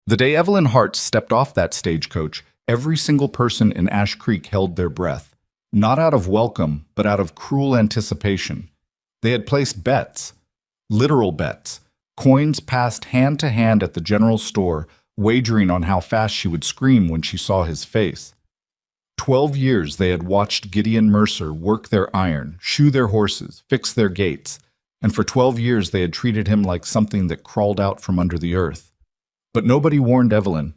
The day Evelyn Hart stepped off that stagecoach, every single person in Ash Creek held their breath, not out of welcome, but out of cruel anticipation. They had placed bets, literal bets, coins passed hand to hand at the general store, wagering on how fast she would scream when she saw his face. 12 years they had watched Gideon Mercer work their iron, shoe their horses, fix their gates, and for 12 years they had treated him like something that crawled out from under the earth. But nobody warned Evelyn.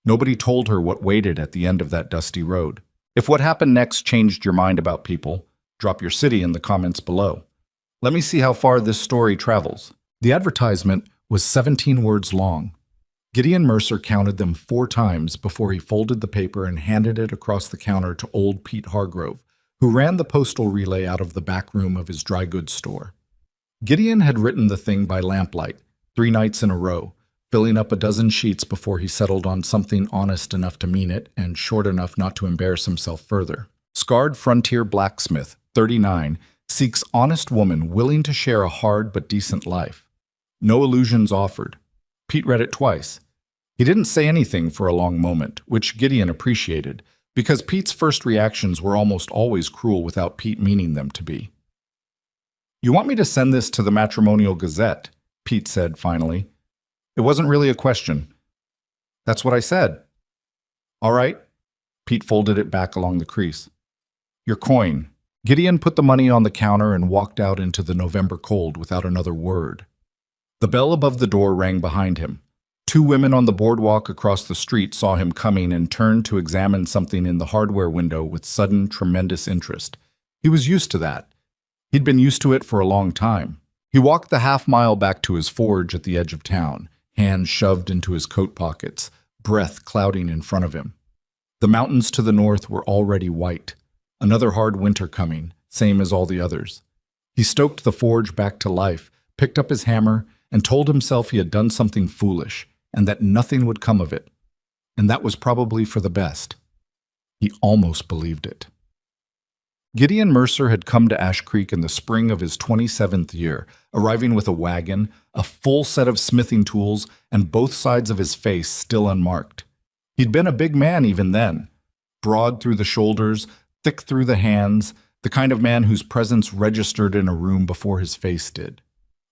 Nobody told her what waited at the end of that dusty road. If what happened next changed your mind about people, drop your city in the comments below. Let me see how far this story travels. The advertisement was 17 words long. Gideon Mercer counted them 4 times before he folded the paper and handed it across the counter to old Pete Hargrove, who ran the postal relay out of the back room of his dry goods store. Gideon had written the thing by lamplight, 3 nights in a row, filling up a dozen sheets before he settled on something honest enough to mean it and short enough not to embarrass himself further. Scarred frontier blacksmith, 39, seeks honest woman willing to share a hard but decent life. No illusions offered. Pete read it twice. He didn't say anything for a long moment, which Gideon appreciated, because Pete's first reactions were almost always cruel without Pete meaning them to be. "You want me to send this to the Matrimonial Gazette?" Pete said finally. It wasn't really a question. "That's what I said." "All right." Pete folded it back along the crease. "Your coin." Gideon put the money on the counter and walked out into the November cold without another word. The bell above the door rang behind him. 2 women on the boardwalk across the street saw him coming and turned to examine something in the hardware window with sudden, tremendous interest. He was used to that. He'd been used to it for a long time. He walked the half-mile back to his forge at the edge of town, hands shoved into his coat pockets, breath clouding in front of him. The mountains to the north were already white. Another hard winter coming, same as all the others. He stoked the forge back to life, picked up his hammer, and told himself he had done something foolish, and that nothing would come of it. And that was probably for the best. He almost believed it. Gideon Mercer had come to Ash Creek in the spring of his 27th year, arriving with a wagon, a full set of smithing tools, and both sides of his face still unmarked. He'd been a big man even then, broad through the shoulders, thick through the hands, the kind of man whose presence registered in a room before his face did.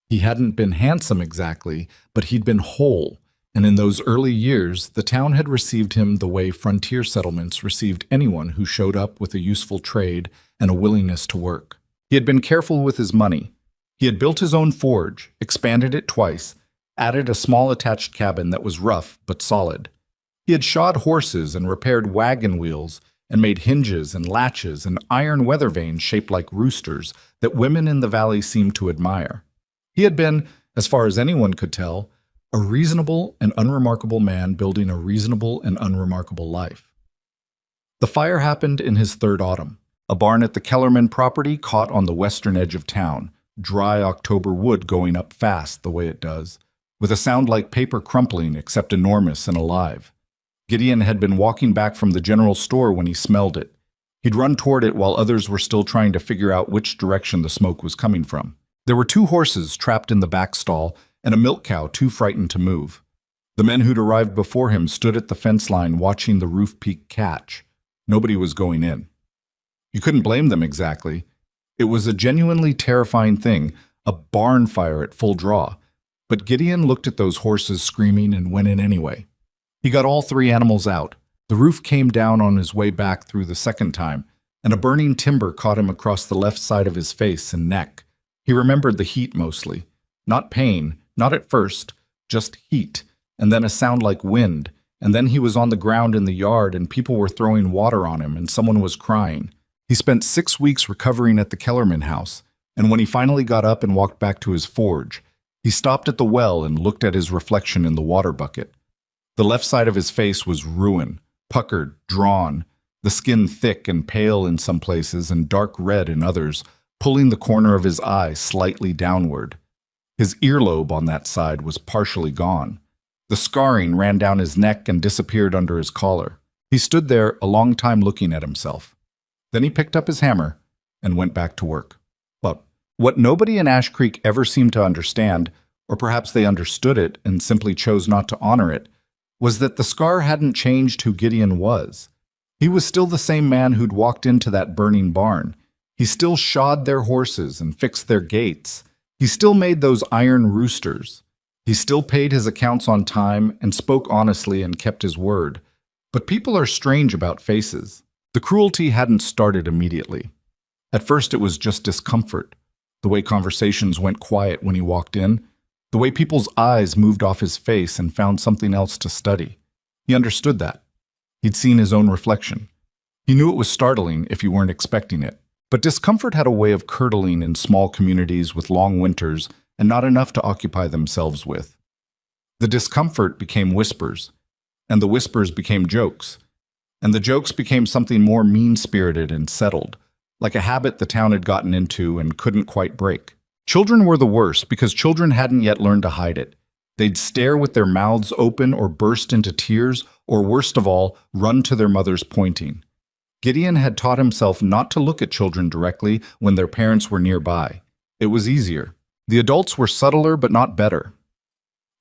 He hadn't been handsome exactly, but he'd been whole, and in those early years, the town had received him the way frontier settlements received anyone who showed up with a useful trade and a willingness to work. He had been careful with his money. He had built his own forge, expanded it twice, added a small attached cabin that was rough but solid. He had shod horses and repaired wagon wheels and made hinges and latches and iron weather vanes shaped like roosters that women in the valley seemed to admire. He had been, as far as anyone could tell, a reasonable and unremarkable man building a reasonable and unremarkable life. The fire happened in his 3rd autumn. A barn at the Kellerman property caught on the western edge of town, dry October wood going up fast the way it does, with a sound like paper crumpling except enormous and alive. Gideon had been walking back from the general store when he smelled it. He'd run toward it while others were still trying to figure out which direction the smoke was coming from. There were 2 horses trapped in the back stall and a milk cow too frightened to move. The men who'd arrived before him stood at the fence line watching the roof peak catch. Nobody was going in. You couldn't blame them exactly. It was a genuinely terrifying thing, a barn fire at full draw. But Gideon looked at those horses screaming and went in anyway. He got all 3 animals out. The roof came down on his way back through the second time, and a burning timber caught him across the left side of his face and neck. He remembered the heat mostly. Not pain, not at first, just heat, and then a sound like wind, and then he was on the ground in the yard and people were throwing water on him and someone was crying. He spent 6 weeks recovering at the Kellerman house, and when he finally got up and walked back to his forge, he stopped at the well and looked at his reflection in the water bucket. The left side of his face was ruin, puckered, drawn, the skin thick and pale in some places and dark red in others, pulling the corner of his eye slightly downward. His earlobe on that side was partially gone. The scarring ran down his neck and disappeared under his collar. He stood there a long time looking at himself. Then he picked up his hammer and went back to work. But what nobody in Ash Creek ever seemed to understand, or perhaps they understood it and simply chose not to honor it, was that the scar hadn't changed who Gideon was. He was still the same man who'd walked into that burning barn. He still shod their horses and fixed their gates. He still made those iron roosters. He still paid his accounts on time and spoke honestly and kept his word. But people are strange about faces. The cruelty hadn't started immediately. At first it was just discomfort. The way conversations went quiet when he walked in. The way people's eyes moved off his face and found something else to study. He understood that. He'd seen his own reflection. He knew it was startling if you weren't expecting it. But discomfort had a way of curdling in small communities with long winters and not enough to occupy themselves with. The discomfort became whispers, and the whispers became jokes, and the jokes became something more mean-spirited and settled, like a habit the town had gotten into and couldn't quite break. Children were the worst because children hadn't yet learned to hide it. They'd stare with their mouths open or burst into tears, or worst of all, run to their mothers pointing. Gideon had taught himself not to look at children directly when their parents were nearby. It was easier. The adults were subtler but not better.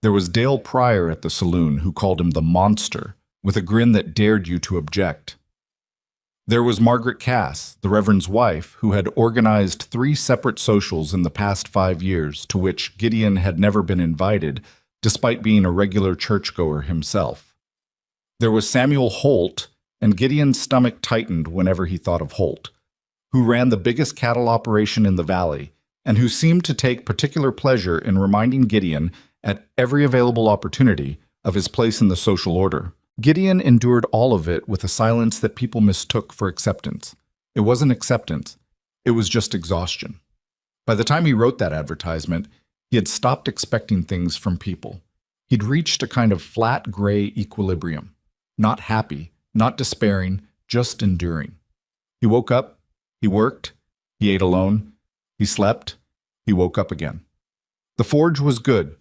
There was Dale Pryor at the saloon who called him the monster, with a grin that dared you to object. There was Margaret Cass, the Reverend's wife, who had organized 3 separate socials in the past 5 years to which Gideon had never been invited, despite being a regular churchgoer himself. There was Samuel Holt, and Gideon's stomach tightened whenever he thought of Holt, who ran the biggest cattle operation in the valley, and who seemed to take particular pleasure in reminding Gideon, at every available opportunity, of his place in the social order. Gideon endured all of it with a silence that people mistook for acceptance. It wasn't acceptance. It was just exhaustion. By the time he wrote that advertisement, he had stopped expecting things from people. He'd reached a kind of flat gray equilibrium. Not happy, not despairing, just enduring. He woke up, he worked, he ate alone, he slept, he woke up again. The forge was good.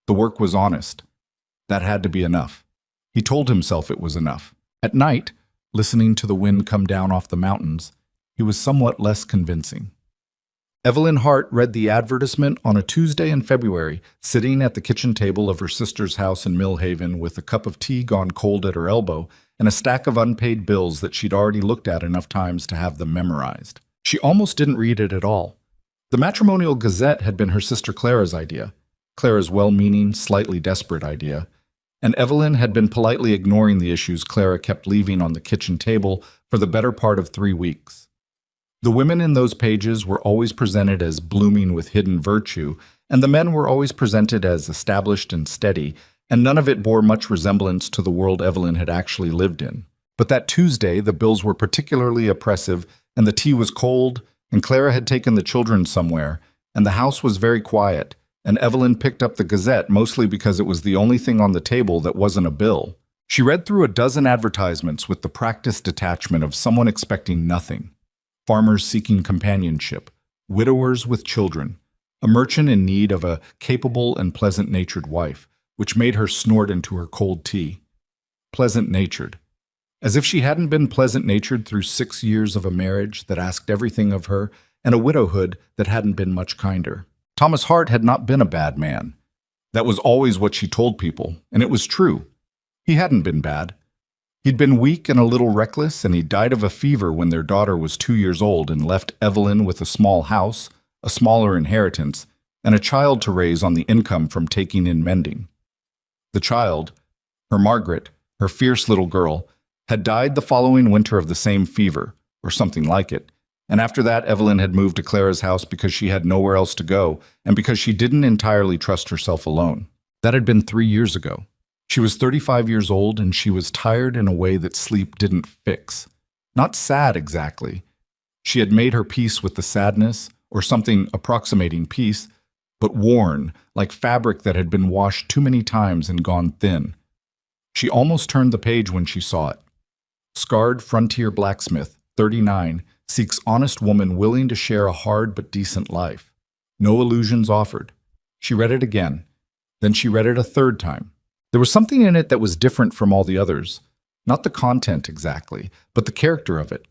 The work was honest. That had to be enough. He told himself it was enough. At night, listening to the wind come down off the mountains, he was somewhat less convincing. Evelyn Hart read the advertisement on a Tuesday in February, sitting at the kitchen table of her sister's house in Millhaven with a cup of tea gone cold at her elbow and a stack of unpaid bills that she'd already looked at enough times to have them memorized. She almost didn't read it at all. The Matrimonial Gazette had been her sister Clara's idea, Clara's well-meaning, slightly desperate idea, and Evelyn had been politely ignoring the issues Clara kept leaving on the kitchen table for the better part of 3 weeks. The women in those pages were always presented as blooming with hidden virtue, and the men were always presented as established and steady, and none of it bore much resemblance to the world Evelyn had actually lived in. But that Tuesday, the bills were particularly oppressive, and the tea was cold, and Clara had taken the children somewhere, and the house was very quiet, and Evelyn picked up the Gazette mostly because it was the only thing on the table that wasn't a bill. She read through a dozen advertisements with the practiced detachment of someone expecting nothing. Farmers seeking companionship, widowers with children, a merchant in need of a capable and pleasant-natured wife, which made her snort into her cold tea. Pleasant-natured. As if she hadn't been pleasant-natured through 6 years of a marriage that asked everything of her, and a widowhood that hadn't been much kinder. Thomas Hart had not been a bad man. That was always what she told people, and it was true. He hadn't been bad. He'd been weak and a little reckless, and he died of a fever when their daughter was 2 years old and left Evelyn with a small house, a smaller inheritance, and a child to raise on the income from taking in mending. The child, her Margaret, her fierce little girl, had died the following winter of the same fever, or something like it, and after that Evelyn had moved to Clara's house because she had nowhere else to go, and because she didn't entirely trust herself alone. That had been 3 years ago. She was 35 years old, and she was tired in a way that sleep didn't fix. Not sad exactly. She had made her peace with the sadness, or something approximating peace, but worn, like fabric that had been washed too many times and gone thin. She almost turned the page when she saw it. Scarred frontier blacksmith, 39, seeks honest woman willing to share a hard but decent life. No illusions offered. She read it again. Then she read it a third time. There was something in it that was different from all the others. Not the content exactly, but the character of it.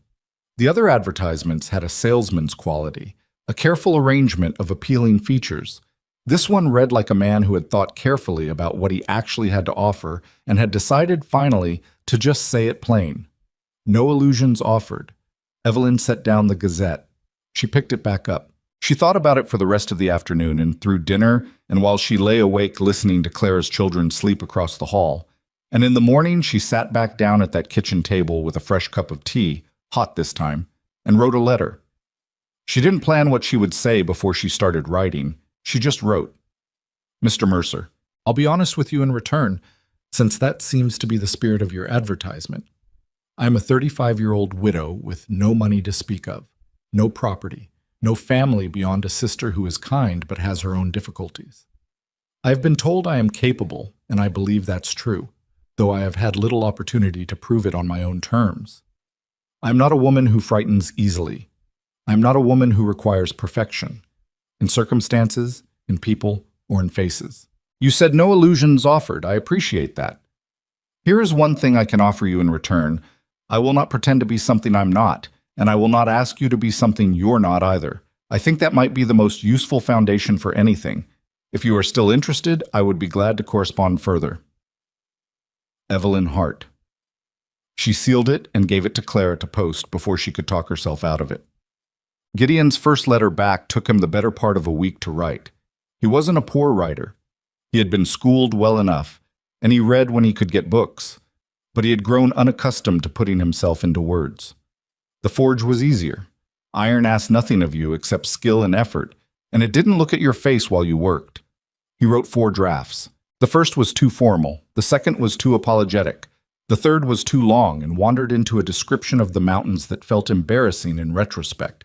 The other advertisements had a salesman's quality, a careful arrangement of appealing features. This one read like a man who had thought carefully about what he actually had to offer and had decided finally to just say it plain. No illusions offered. Evelyn set down the Gazette. She picked it back up. She thought about it for the rest of the afternoon and through dinner, and while she lay awake listening to Clara's children sleep across the hall. And in the morning, she sat back down at that kitchen table with a fresh cup of tea, hot this time, and wrote a letter. She didn't plan what she would say before she started writing. She just wrote, "Mr. Mercer, I'll be honest with you in return, since that seems to be the spirit of your advertisement. I am a 35-year-old widow with no money to speak of, no property, no family beyond a sister who is kind but has her own difficulties. I have been told I am capable, and I believe that's true, though I have had little opportunity to prove it on my own terms. I am not a woman who frightens easily. I am not a woman who requires perfection, in circumstances, in people, or in faces. You said no illusions offered. I appreciate that. Here is one thing I can offer you in return. I will not pretend to be something I'm not, and I will not ask you to be something you're not either. I think that might be the most useful foundation for anything. If you are still interested, I would be glad to correspond further. Evelyn Hart." She sealed it and gave it to Clara to post before she could talk herself out of it. Gideon's first letter back took him the better part of a week to write. He wasn't a poor writer. He had been schooled well enough, and he read when he could get books, but he had grown unaccustomed to putting himself into words. The forge was easier. Iron asked nothing of you except skill and effort, and it didn't look at your face while you worked. He wrote 4 drafts. The first was too formal, the second was too apologetic, the third was too long and wandered into a description of the mountains that felt embarrassing in retrospect.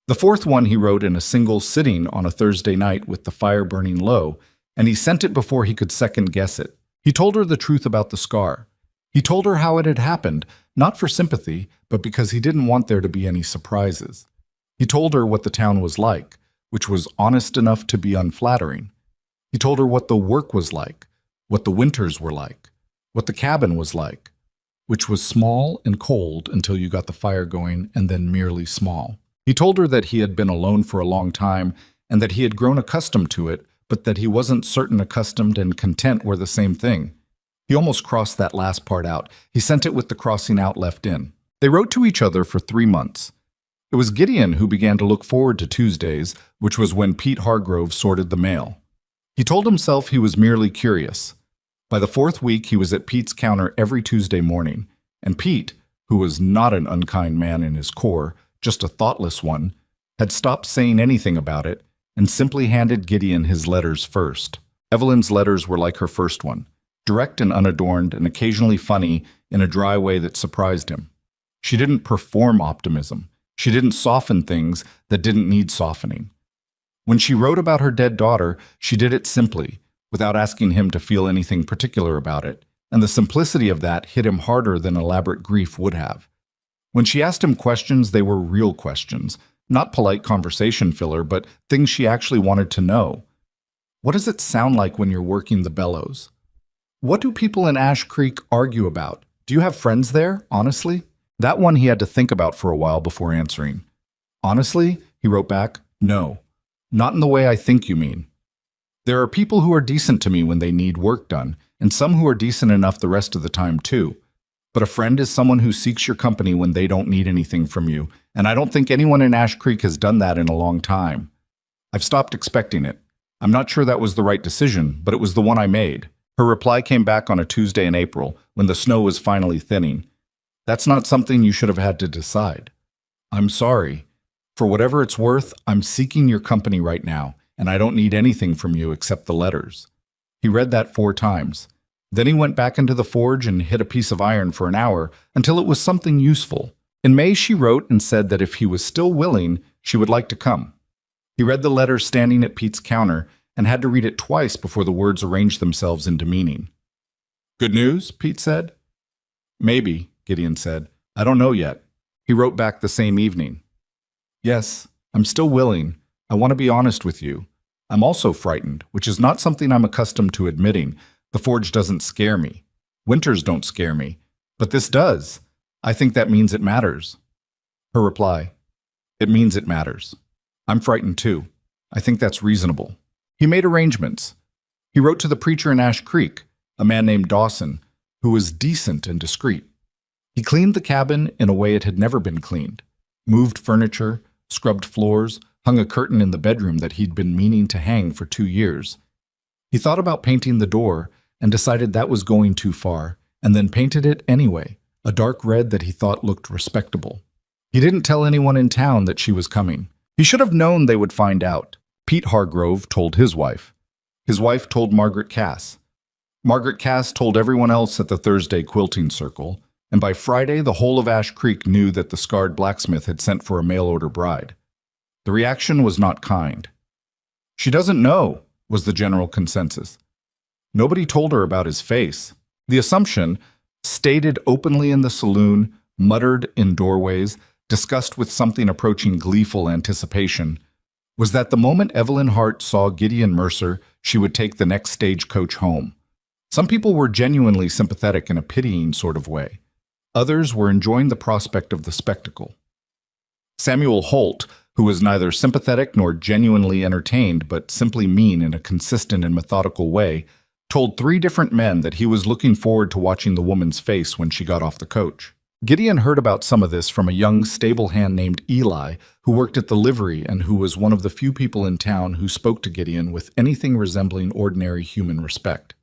The fourth one he wrote in a single sitting on a Thursday night with the fire burning low, and he sent it before he could second-guess it. He told her the truth about the scar. He told her how it had happened, not for sympathy, but because he didn't want there to be any surprises. He told her what the town was like, which was honest enough to be unflattering. He told her what the work was like, what the winters were like, what the cabin was like, which was small and cold until you got the fire going and then merely small. He told her that he had been alone for a long time and that he had grown accustomed to it, but that he wasn't certain accustomed and content were the same thing. He almost crossed that last part out. He sent it with the crossing out left in. They wrote to each other for 3 months. It was Gideon who began to look forward to Tuesdays, which was when Pete Hargrove sorted the mail. He told himself he was merely curious. By the 4th week, he was at Pete's counter every Tuesday morning, and Pete, who was not an unkind man in his core, just a thoughtless one, had stopped saying anything about it and simply handed Gideon his letters first. Evelyn's letters were like her first one, direct and unadorned and occasionally funny in a dry way that surprised him. She didn't perform optimism. She didn't soften things that didn't need softening. When she wrote about her dead daughter, she did it simply, without asking him to feel anything particular about it, and the simplicity of that hit him harder than elaborate grief would have. When she asked him questions, they were real questions, not polite conversation filler, but things she actually wanted to know. What does it sound like when you're working the bellows? What do people in Ash Creek argue about? Do you have friends there, honestly? That one he had to think about for a while before answering. Honestly, he wrote back, no, not in the way I think you mean. There are people who are decent to me when they need work done, and some who are decent enough the rest of the time too. But a friend is someone who seeks your company when they don't need anything from you, and I don't think anyone in Ash Creek has done that in a long time. I've stopped expecting it. I'm not sure that was the right decision, but it was the one I made. Her reply came back on a Tuesday in April, when the snow was finally thinning. That's not something you should have had to decide. I'm sorry. For whatever it's worth, I'm seeking your company right now, and I don't need anything from you except the letters. He read that 4 times. Then he went back into the forge and hit a piece of iron for an hour until it was something useful. In May, she wrote and said that if he was still willing, she would like to come. He read the letter standing at Pete's counter and had to read it twice before the words arranged themselves into meaning. Good news? Pete said. Maybe, Gideon said. I don't know yet. He wrote back the same evening. Yes, I'm still willing. I want to be honest with you. I'm also frightened, which is not something I'm accustomed to admitting. The forge doesn't scare me. Winters don't scare me. But this does. I think that means it matters. Her reply. It means it matters. I'm frightened too. I think that's reasonable. He made arrangements. He wrote to the preacher in Ash Creek, a man named Dawson, who was decent and discreet. He cleaned the cabin in a way it had never been cleaned, moved furniture, scrubbed floors, hung a curtain in the bedroom that he'd been meaning to hang for 2 years. He thought about painting the door and decided that was going too far, and then painted it anyway, a dark red that he thought looked respectable. He didn't tell anyone in town that she was coming. He should have known they would find out. Pete Hargrove told his wife. His wife told Margaret Cass. Margaret Cass told everyone else at the Thursday quilting circle, and by Friday the whole of Ash Creek knew that the scarred blacksmith had sent for a mail-order bride. The reaction was not kind. "She doesn't know," was the general consensus. Nobody told her about his face. The assumption, stated openly in the saloon, muttered in doorways, discussed with something approaching gleeful anticipation, was that the moment Evelyn Hart saw Gideon Mercer, she would take the next stagecoach home. Some people were genuinely sympathetic in a pitying sort of way. Others were enjoying the prospect of the spectacle. Samuel Holt, who was neither sympathetic nor genuinely entertained but simply mean in a consistent and methodical way, told 3 different men that he was looking forward to watching the woman's face when she got off the coach. Gideon heard about some of this from a young stable hand named Eli, who worked at the livery and who was one of the few people in town who spoke to Gideon with anything resembling ordinary human respect.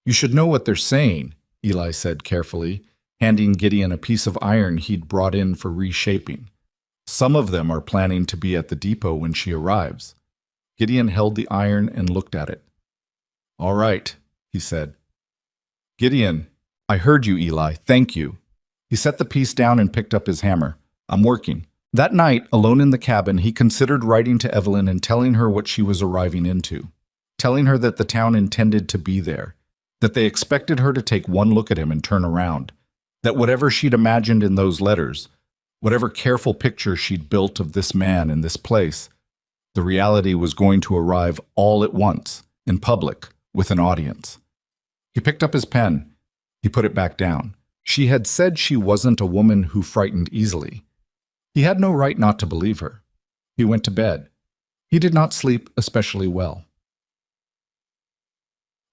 "You should know what they're saying," Eli said carefully, handing Gideon a piece of iron he'd brought in for reshaping. "Some of them are planning to be at the depot when she arrives." Gideon held the iron and looked at it. "All right," he said. "Gideon, I heard you, Eli. Thank you." He set the piece down and picked up his hammer. "I'm working." That night, alone in the cabin, he considered writing to Evelyn and telling her what she was arriving into. Telling her that the town intended to be there, that they expected her to take one look at him and turn around, that whatever she'd imagined in those letters, whatever careful picture she'd built of this man and this place, the reality was going to arrive all at once, in public, with an audience. He picked up his pen. He put it back down. She had said she wasn't a woman who frightened easily. He had no right not to believe her. He went to bed. He did not sleep especially well.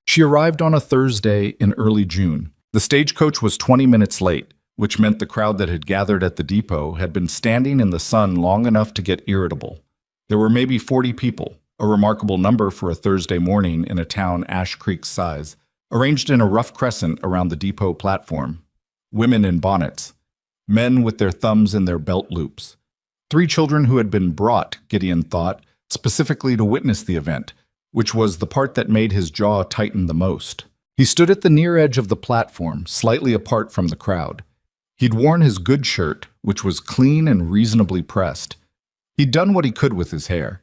She arrived on a Thursday in early June. The stagecoach was 20 minutes late, which meant the crowd that had gathered at the depot had been standing in the sun long enough to get irritable. There were maybe 40 people, a remarkable number for a Thursday morning in a town Ash Creek's size, arranged in a rough crescent around the depot platform. Women in bonnets, men with their thumbs in their belt loops. 3 children who had been brought, Gideon thought, specifically to witness the event, which was the part that made his jaw tighten the most. He stood at the near edge of the platform, slightly apart from the crowd. He'd worn his good shirt, which was clean and reasonably pressed. He'd done what he could with his hair.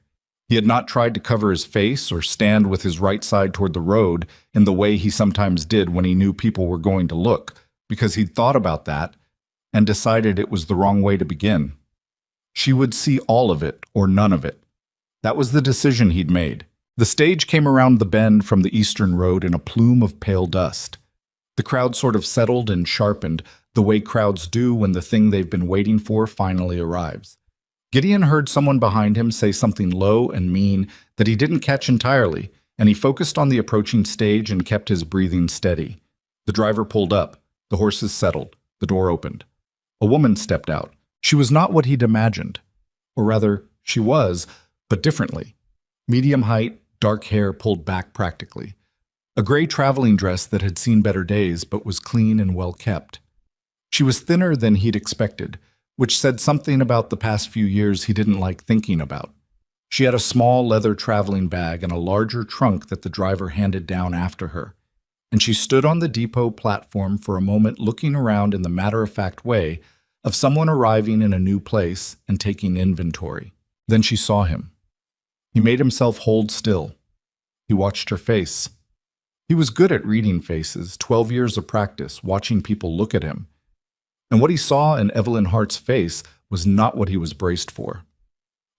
He had not tried to cover his face or stand with his right side toward the road in the way he sometimes did when he knew people were going to look, because he'd thought about that and decided it was the wrong way to begin. She would see all of it or none of it. That was the decision he'd made. The stage came around the bend from the eastern road in a plume of pale dust. The crowd sort of settled and sharpened, the way crowds do when the thing they've been waiting for finally arrives. Gideon heard someone behind him say something low and mean that he didn't catch entirely, and he focused on the approaching stage and kept his breathing steady. The driver pulled up. The horses settled. The door opened. A woman stepped out. She was not what he'd imagined. Or rather, she was, but differently. Medium height, dark hair pulled back practically. A gray traveling dress that had seen better days but was clean and well kept. She was thinner than he'd expected, which said something about the past few years he didn't like thinking about. She had a small leather traveling bag and a larger trunk that the driver handed down after her, and she stood on the depot platform for a moment looking around in the matter-of-fact way of someone arriving in a new place and taking inventory. Then she saw him. He made himself hold still. He watched her face. He was good at reading faces, 12 years of practice, watching people look at him. And what he saw in Evelyn Hart's face was not what he was braced for.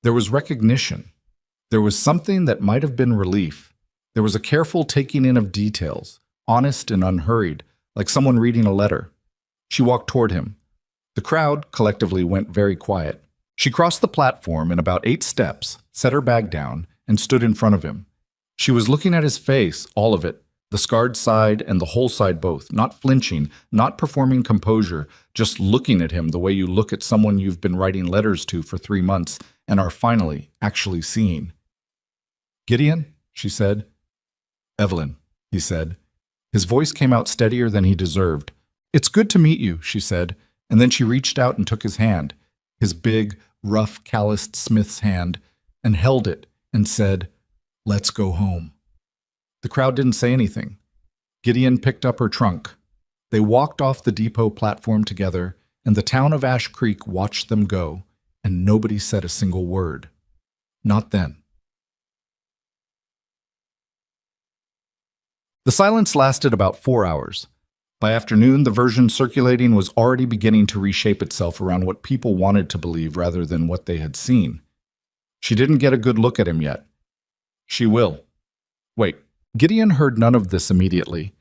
There was recognition. There was something that might have been relief. There was a careful taking in of details, honest and unhurried, like someone reading a letter. She walked toward him. The crowd collectively went very quiet. She crossed the platform in about 8 steps, set her bag down, and stood in front of him. She was looking at his face, all of it, the scarred side and the whole side both, not flinching, not performing composure, just looking at him the way you look at someone you've been writing letters to for 3 months and are finally actually seeing. "Gideon," she said. "Evelyn," he said. His voice came out steadier than he deserved. "It's good to meet you," she said, and then she reached out and took his hand, his big, rough, calloused Smith's hand, and held it and said, "Let's go home." The crowd didn't say anything. Gideon picked up her trunk. They walked off the depot platform together, and the town of Ash Creek watched them go, and nobody said a single word. Not then. The silence lasted about 4 hours. By afternoon, the version circulating was already beginning to reshape itself around what people wanted to believe rather than what they had seen. She didn't get a good look at him yet. She will. Wait, Gideon heard none of this immediately.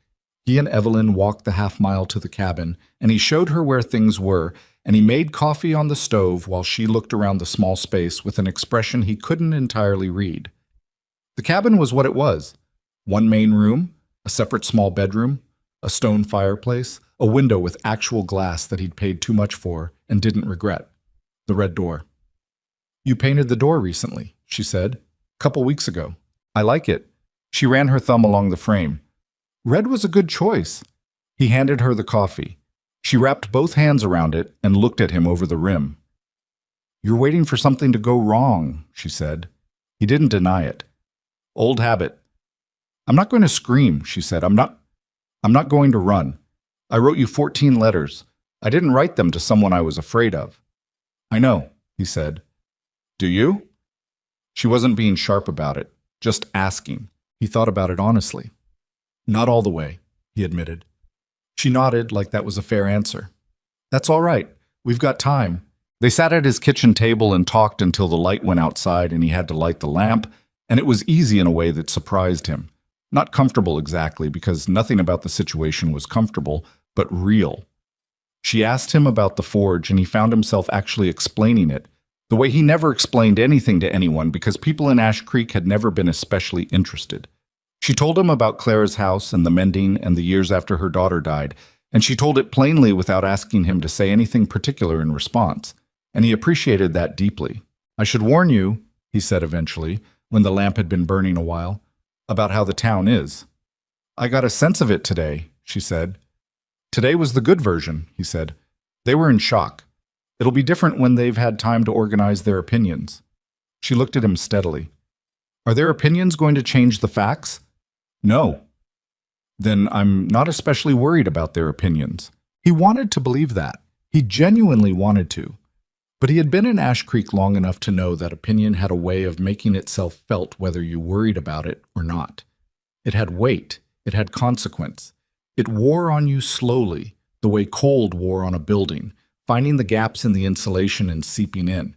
He and Evelyn walked the half-mile to the cabin, and he showed her where things were, and he made coffee on the stove while she looked around the small space with an expression he couldn't entirely read. The cabin was what it was. One main room, a separate small bedroom, a stone fireplace, a window with actual glass that he'd paid too much for and didn't regret. The red door. "You painted the door recently," she said. "Couple weeks ago. I like it." She ran her thumb along the frame. "Red was a good choice." He handed her the coffee. She wrapped both hands around it and looked at him over the rim. "You're waiting for something to go wrong," she said. He didn't deny it. "Old habit." "I'm not going to scream," she said. I'm not going to run. I wrote you 14 letters. I didn't write them to someone I was afraid of." "I know," he said. "Do you?" She wasn't being sharp about it, just asking. He thought about it honestly. "Not all the way," he admitted. She nodded like that was a fair answer. "That's all right. We've got time." They sat at his kitchen table and talked until the light went outside and he had to light the lamp, and it was easy in a way that surprised him. Not comfortable exactly, because nothing about the situation was comfortable, but real. She asked him about the forge, and he found himself actually explaining it, the way he never explained anything to anyone because people in Ash Creek had never been especially interested. She told him about Clara's house and the mending and the years after her daughter died, and she told it plainly without asking him to say anything particular in response, and he appreciated that deeply. "I should warn you," he said eventually, when the lamp had been burning a while, "about how the town is." "I got a sense of it today," she said. "Today was the good version," he said. "They were in shock. It'll be different when they've had time to organize their opinions." She looked at him steadily. "Are their opinions going to change the facts?" "No." "Then I'm not especially worried about their opinions." He wanted to believe that. He genuinely wanted to. But he had been in Ash Creek long enough to know that opinion had a way of making itself felt whether you worried about it or not. It had weight. It had consequence. It wore on you slowly, the way cold wore on a building, finding the gaps in the insulation and seeping in.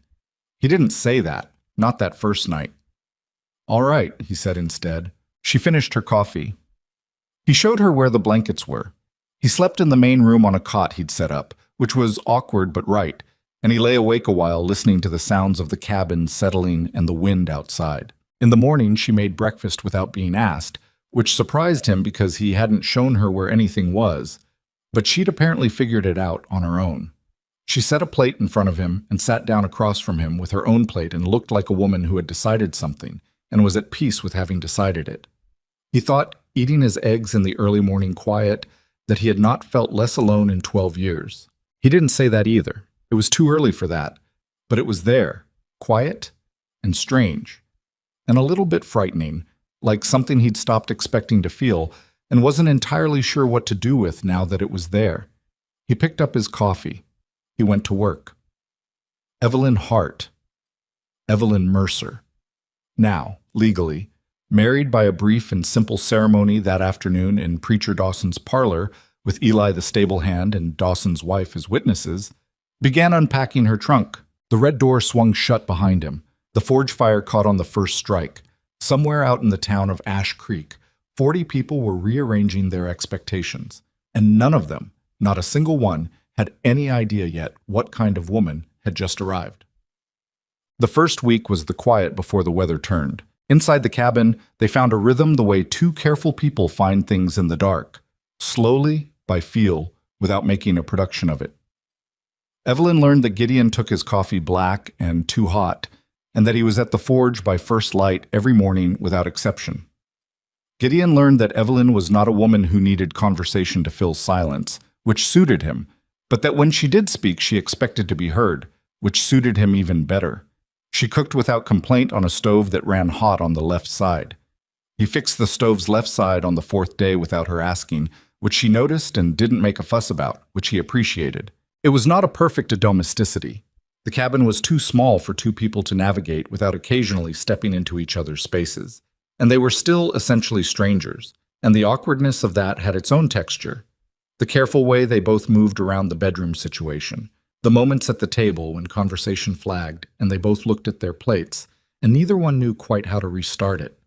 He didn't say that, not that first night. "All right," he said instead. She finished her coffee. He showed her where the blankets were. He slept in the main room on a cot he'd set up, which was awkward but right, and he lay awake a while listening to the sounds of the cabin settling and the wind outside. In the morning, she made breakfast without being asked, which surprised him because he hadn't shown her where anything was, but she'd apparently figured it out on her own. She set a plate in front of him and sat down across from him with her own plate and looked like a woman who had decided something and was at peace with having decided it. He thought, eating his eggs in the early morning quiet, that he had not felt less alone in 12 years. He didn't say that either. It was too early for that, but it was there, quiet and strange, and a little bit frightening, like something he'd stopped expecting to feel and wasn't entirely sure what to do with now that it was there. He picked up his coffee. He went to work. Evelyn Hart. Evelyn Mercer. Now, legally, married by a brief and simple ceremony that afternoon in Preacher Dawson's parlor, with Eli the stable hand and Dawson's wife as witnesses, began unpacking her trunk. The red door swung shut behind him. The forge fire caught on the first strike. Somewhere out in the town of Ash Creek, 40 people were rearranging their expectations, and none of them, not a single one, had any idea yet what kind of woman had just arrived. The first week was the quiet before the weather turned. Inside the cabin, they found a rhythm the way two careful people find things in the dark, slowly, by feel, without making a production of it. Evelyn learned that Gideon took his coffee black and too hot, and that he was at the forge by first light every morning without exception. Gideon learned that Evelyn was not a woman who needed conversation to fill silence, which suited him, but that when she did speak, she expected to be heard, which suited him even better. She cooked without complaint on a stove that ran hot on the left side. He fixed the stove's left side on the fourth day without her asking, which she noticed and didn't make a fuss about, which he appreciated. It was not a perfect domesticity. The cabin was too small for two people to navigate without occasionally stepping into each other's spaces, and they were still essentially strangers, and the awkwardness of that had its own texture. The careful way they both moved around the bedroom situation, the moments at the table when conversation flagged and they both looked at their plates, and neither one knew quite how to restart it.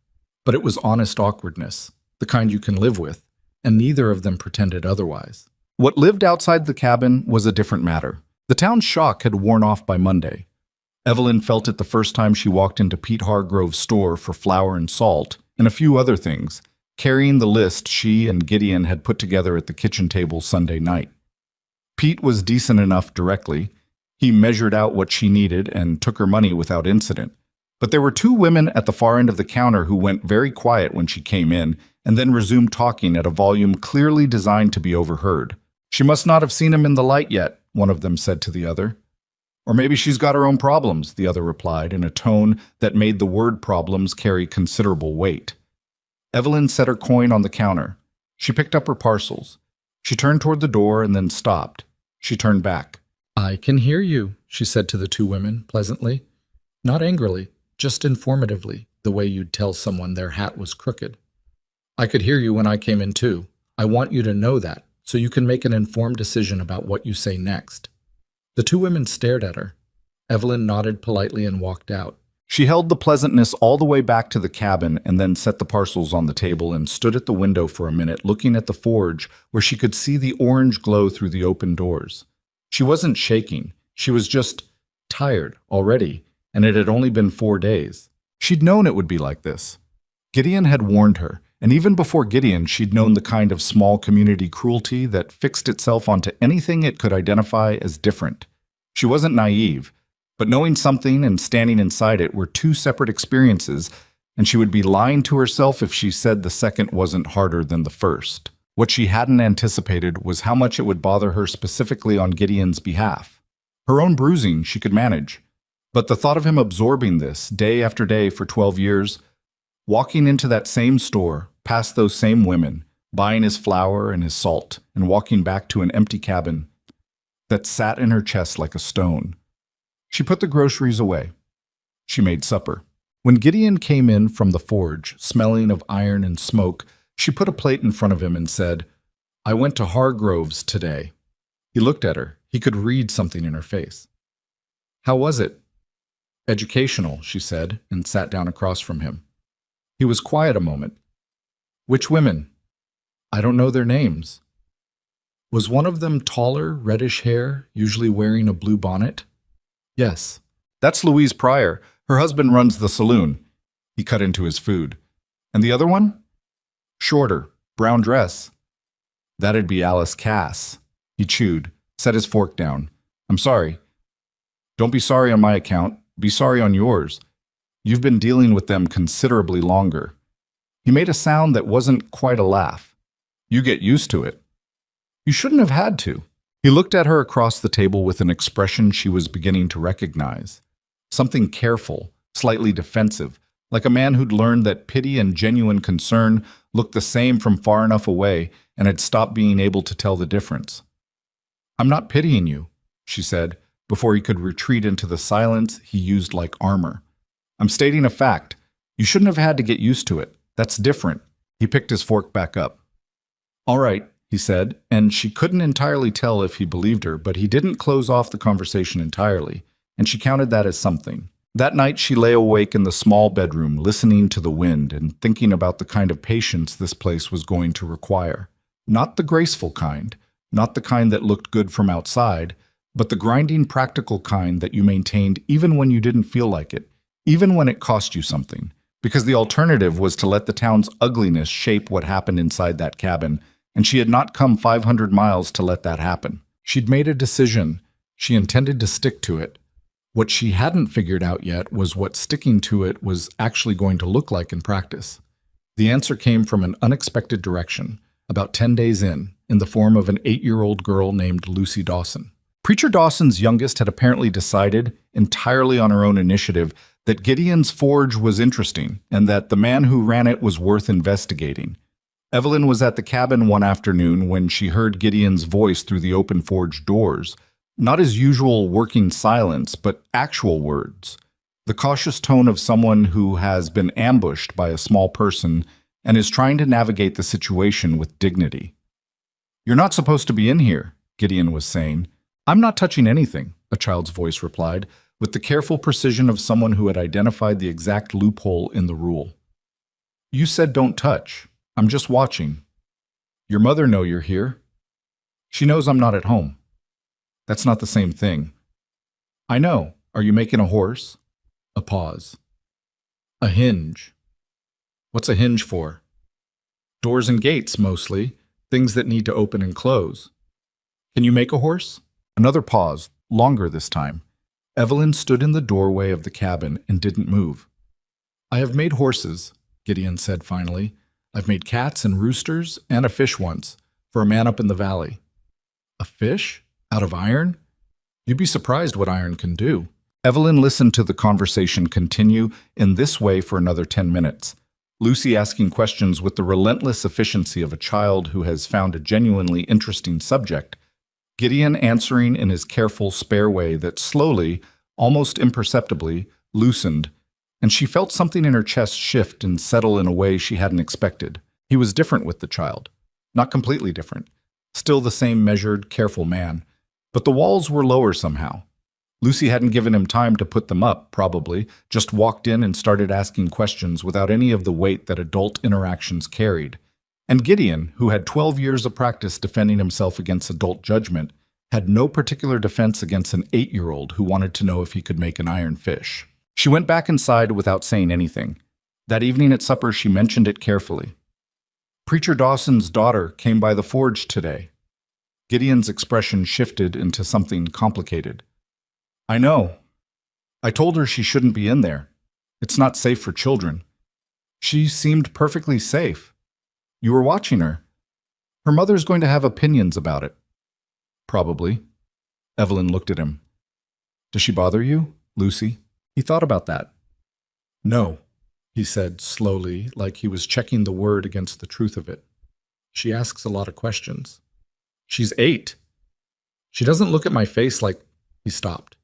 But it was honest awkwardness, the kind you can live with, and neither of them pretended otherwise. What lived outside the cabin was a different matter. The town's shock had worn off by Monday. Evelyn felt it the first time she walked into Pete Hargrove's store for flour and salt, and a few other things, carrying the list she and Gideon had put together at the kitchen table Sunday night. Pete was decent enough directly. He measured out what she needed and took her money without incident. But there were two women at the far end of the counter who went very quiet when she came in and then resumed talking at a volume clearly designed to be overheard. "She must not have seen him in the light yet," one of them said to the other. "Or maybe she's got her own problems," the other replied in a tone that made the word problems carry considerable weight. Evelyn set her coin on the counter. She picked up her parcels. She turned toward the door and then stopped. She turned back. "I can hear you," she said to the two women, pleasantly. Not angrily, just informatively, the way you'd tell someone their hat was crooked. "I could hear you when I came in too. I want you to know that, so you can make an informed decision about what you say next." The two women stared at her. Evelyn nodded politely and walked out. She held the pleasantness all the way back to the cabin and then set the parcels on the table and stood at the window for a minute looking at the forge where she could see the orange glow through the open doors. She wasn't shaking. She was just tired already, and it had only been 4 days. She'd known it would be like this. Gideon had warned her, and even before Gideon, she'd known the kind of small community cruelty that fixed itself onto anything it could identify as different. She wasn't naive, but knowing something and standing inside it were two separate experiences, and she would be lying to herself if she said the second wasn't harder than the first. What she hadn't anticipated was how much it would bother her specifically on Gideon's behalf. Her own bruising she could manage, but the thought of him absorbing this day after day for 12 years, walking into that same store, past those same women, buying his flour and his salt, and walking back to an empty cabin that sat in her chest like a stone. She put the groceries away. She made supper. When Gideon came in from the forge, smelling of iron and smoke, she put a plate in front of him and said, "I went to Hargrove's today." He looked at her. He could read something in her face. "How was it?" "Educational," she said, and sat down across from him. He was quiet a moment. "Which women?" "I don't know their names." "Was one of them taller, reddish hair, usually wearing a blue bonnet?" "Yes." "That's Louise Pryor. Her husband runs the saloon." He cut into his food. "And the other one?" "Shorter, brown dress." "That'd be Alice Cass." He chewed, set his fork down. "I'm sorry." "Don't be sorry on my account. Be sorry on yours. You've been dealing with them considerably longer." He made a sound that wasn't quite a laugh. "You get used to it." "You shouldn't have had to." He looked at her across the table with an expression she was beginning to recognize. Something careful, slightly defensive, like a man who'd learned that pity and genuine concern looked the same from far enough away and had stopped being able to tell the difference. "I'm not pitying you," she said, before he could retreat into the silence he used like armor. "I'm stating a fact. You shouldn't have had to get used to it. That's different." He picked his fork back up. "All right," he said, and she couldn't entirely tell if he believed her, but he didn't close off the conversation entirely, and she counted that as something. That night she lay awake in the small bedroom, listening to the wind and thinking about the kind of patience this place was going to require. Not the graceful kind, not the kind that looked good from outside, but the grinding practical kind that you maintained even when you didn't feel like it, even when it cost you something, because the alternative was to let the town's ugliness shape what happened inside that cabin, and she had not come 500 miles to let that happen. She'd made a decision. She intended to stick to it. What she hadn't figured out yet was what sticking to it was actually going to look like in practice. The answer came from an unexpected direction, about 10 days in the form of an 8-year-old girl named Lucy Dawson. Preacher Dawson's youngest had apparently decided, entirely on her own initiative, that Gideon's forge was interesting and that the man who ran it was worth investigating. Evelyn was at the cabin one afternoon when she heard Gideon's voice through the open forge doors. Not his usual working silence, but actual words. The cautious tone of someone who has been ambushed by a small person and is trying to navigate the situation with dignity. "You're not supposed to be in here," Gideon was saying. "I'm not touching anything," a child's voice replied, with the careful precision of someone who had identified the exact loophole in the rule. "You said don't touch. I'm just watching. Your mother know you're here. She knows I'm not at home." "That's not the same thing." "I know. Are you making a horse?" A pause. "A hinge." "What's a hinge for?" "Doors and gates, mostly. Things that need to open and close." "Can you make a horse?" Another pause, longer this time. Evelyn stood in the doorway of the cabin and didn't move. "I have made horses," Gideon said finally. "I've made cats and roosters and a fish once, for a man up in the valley." "A fish? Out of iron?" "You'd be surprised what iron can do." Evelyn listened to the conversation continue in this way for another 10 minutes. Lucy asking questions with the relentless efficiency of a child who has found a genuinely interesting subject. Gideon answering in his careful, spare way that slowly, almost imperceptibly, loosened, and she felt something in her chest shift and settle in a way she hadn't expected. He was different with the child. Not completely different. Still the same measured, careful man. But the walls were lower somehow. Lucy hadn't given him time to put them up, probably, just walked in and started asking questions without any of the weight that adult interactions carried. And Gideon, who had 12 years of practice defending himself against adult judgment, had no particular defense against an 8-year-old who wanted to know if he could make an iron fish. She went back inside without saying anything. That evening at supper, she mentioned it carefully. "Preacher Dawson's daughter came by the forge today." Gideon's expression shifted into something complicated. "I know. I told her she shouldn't be in there. It's not safe for children. She seemed perfectly safe. You were watching her. Her mother's going to have opinions about it." "Probably." Evelyn looked at him. "Does she bother you, Lucy?" He thought about that. "No," he said slowly, like he was checking the word against the truth of it. "She asks a lot of questions. She's 8. She doesn't look at my face like—" He stopped.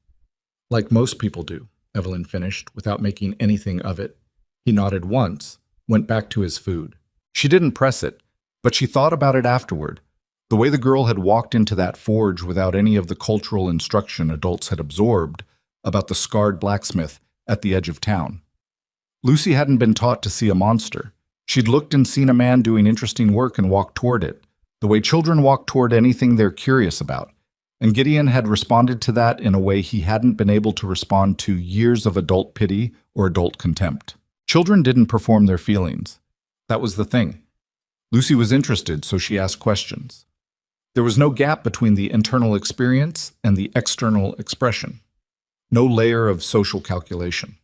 "Like most people do," Evelyn finished, without making anything of it. He nodded once, went back to his food. She didn't press it, but she thought about it afterward. The way the girl had walked into that forge without any of the cultural instruction adults had absorbed about the scarred blacksmith at the edge of town. Lucy hadn't been taught to see a monster. She'd looked and seen a man doing interesting work and walked toward it, the way children walk toward anything they're curious about. And Gideon had responded to that in a way he hadn't been able to respond to years of adult pity or adult contempt. Children didn't perform their feelings. That was the thing. Lucy was interested, so she asked questions. There was no gap between the internal experience and the external expression. No layer of social calculation.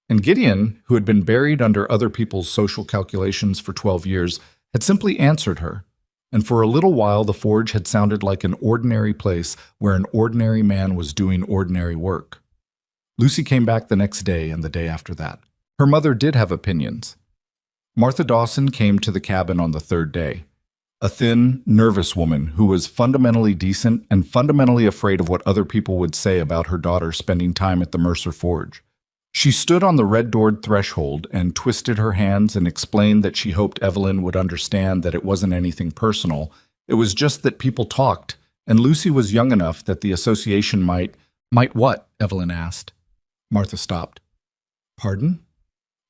And Gideon, who had been buried under other people's social calculations for 12 years, had simply answered her. And for a little while the forge had sounded like an ordinary place where an ordinary man was doing ordinary work. Lucy came back the next day and the day after that. Her mother did have opinions. Martha Dawson came to the cabin on the 3rd day. A thin, nervous woman who was fundamentally decent and fundamentally afraid of what other people would say about her daughter spending time at the Mercer Forge. She stood on the red-doored threshold and twisted her hands and explained that she hoped Evelyn would understand that it wasn't anything personal. It was just that people talked, and Lucy was young enough that the association might— "Might what?" Evelyn asked. Martha stopped. "Pardon?"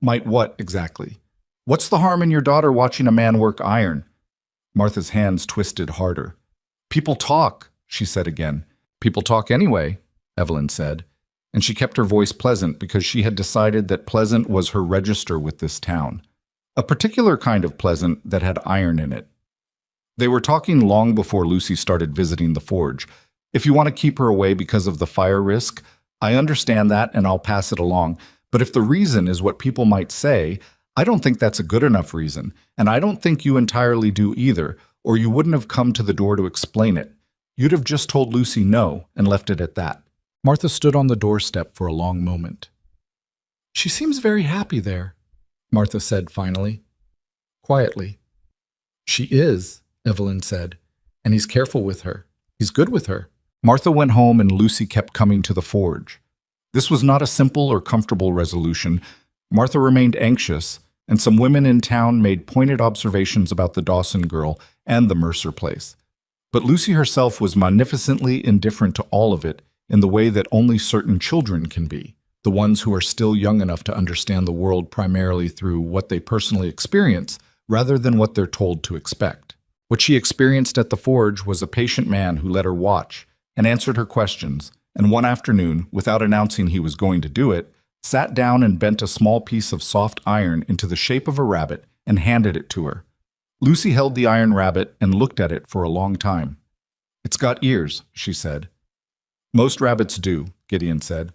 "Might what, exactly? What's the harm in your daughter watching a man work iron?" Martha's hands twisted harder. "People talk," she said again. "People talk anyway," Evelyn said. And she kept her voice pleasant because she had decided that pleasant was her register with this town. A particular kind of pleasant that had iron in it. They were talking long before Lucy started visiting the forge. If you want to keep her away because of the fire risk, I understand that and I'll pass it along. But if the reason is what people might say, I don't think that's a good enough reason. And I don't think you entirely do either, or you wouldn't have come to the door to explain it. You'd have just told Lucy no and left it at that. Martha stood on the doorstep for a long moment. She seems very happy there, Martha said finally, quietly. She is, Evelyn said, and he's careful with her. He's good with her. Martha went home and Lucy kept coming to the forge. This was not a simple or comfortable resolution. Martha remained anxious, and some women in town made pointed observations about the Dawson girl and the Mercer place. But Lucy herself was magnificently indifferent to all of it in the way that only certain children can be, the ones who are still young enough to understand the world primarily through what they personally experience rather than what they're told to expect. What she experienced at the forge was a patient man who let her watch and answered her questions, and one afternoon, without announcing he was going to do it, sat down and bent a small piece of soft iron into the shape of a rabbit and handed it to her. Lucy held the iron rabbit and looked at it for a long time. "It's got ears," she said. "Most rabbits do," Gideon said.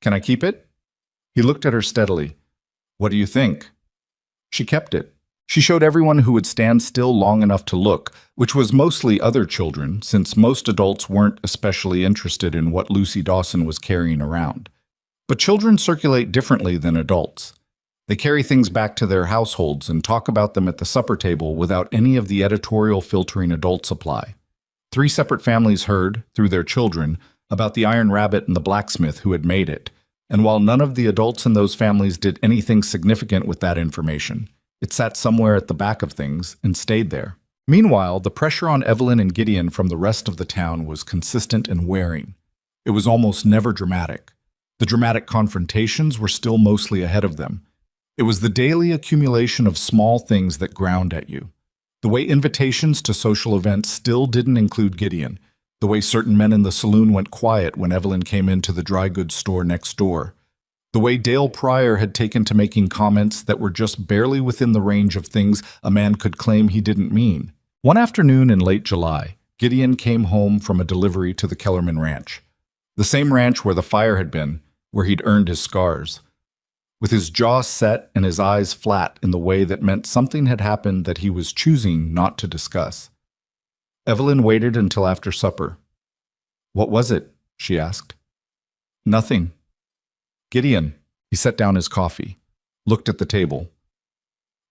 "Can I keep it?" He looked at her steadily. "What do you think?" She kept it. She showed everyone who would stand still long enough to look, which was mostly other children, since most adults weren't especially interested in what Lucy Dawson was carrying around. But children circulate differently than adults. They carry things back to their households and talk about them at the supper table without any of the editorial filtering adults apply. 3 separate families heard, through their children, about the iron rabbit and the blacksmith who had made it, and while none of the adults in those families did anything significant with that information, it sat somewhere at the back of things and stayed there. Meanwhile, the pressure on Evelyn and Gideon from the rest of the town was consistent and wearing. It was almost never dramatic. The dramatic confrontations were still mostly ahead of them. It was the daily accumulation of small things that ground at you. The way invitations to social events still didn't include Gideon. The way certain men in the saloon went quiet when Evelyn came into the dry goods store next door. The way Dale Pryor had taken to making comments that were just barely within the range of things a man could claim he didn't mean. One afternoon in late July, Gideon came home from a delivery to the Kellerman Ranch. The same ranch where the fire had been, where he'd earned his scars. With his jaw set and his eyes flat in the way that meant something had happened that he was choosing not to discuss. Evelyn waited until after supper. "What was it?" she asked. "Nothing." "Gideon." He set down his coffee, looked at the table.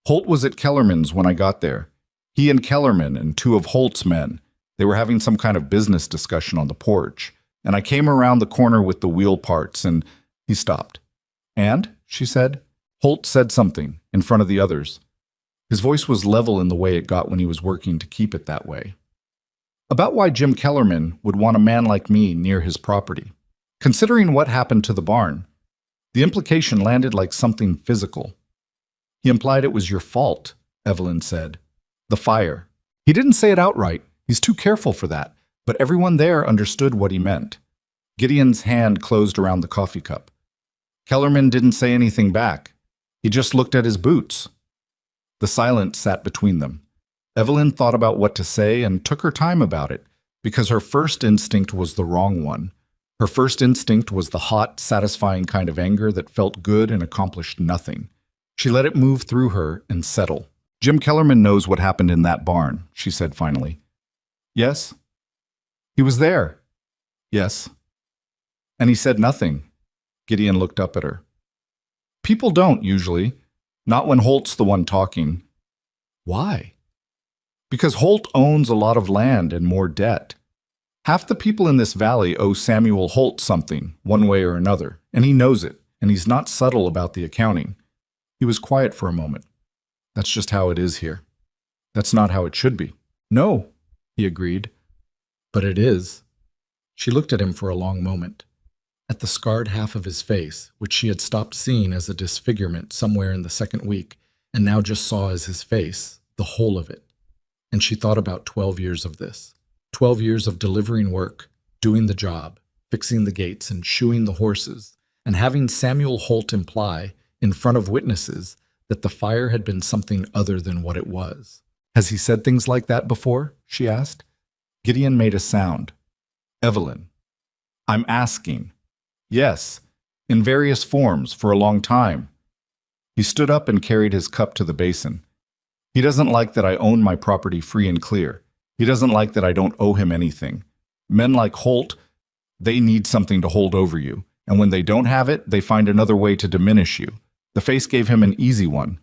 "Holt was at Kellerman's when I got there. He and Kellerman and 2 of Holt's men. They were having some kind of business discussion on the porch, and I came around the corner with the wheel parts, and..." He stopped. "And?" she said. Holt said something, in front of the others. His voice was level in the way it got when he was working to keep it that way. "About why Jim Kellerman would want a man like me near his property. Considering what happened to the barn, the implication landed like something physical." "He implied it was your fault," Evelyn said. "The fire. He didn't say it outright. He's too careful for that. But everyone there understood what he meant." Gideon's hand closed around the coffee cup. "Kellerman didn't say anything back. He just looked at his boots." The silence sat between them. Evelyn thought about what to say and took her time about it, because her first instinct was the wrong one. Her first instinct was the hot, satisfying kind of anger that felt good and accomplished nothing. She let it move through her and settle. "Jim Kellerman knows what happened in that barn," she said finally. "Yes?" "He was there." "Yes." "And he said nothing." Gideon looked up at her. "People don't, usually. Not when Holt's the one talking." "Why?" "Because Holt owns a lot of land and more debt. Half the people in this valley owe Samuel Holt something, one way or another, and he knows it, and he's not subtle about the accounting." He was quiet for a moment. "That's just how it is here. That's not how it should be." "No," he agreed. "But it is." She looked at him for a long moment. At the scarred half of his face, which she had stopped seeing as a disfigurement somewhere in the second week, and now just saw as his face, the whole of it. And she thought about 12 years of this. 12 years of delivering work, doing the job, fixing the gates and shoeing the horses, and having Samuel Holt imply, in front of witnesses, that the fire had been something other than what it was. "Has he said things like that before?" she asked. Gideon made a sound. "Evelyn, I'm asking." "Yes, in various forms, for a long time." He stood up and carried his cup to the basin. "He doesn't like that I own my property free and clear. He doesn't like that I don't owe him anything. Men like Holt, they need something to hold over you, and when they don't have it, they find another way to diminish you. The face gave him an easy one.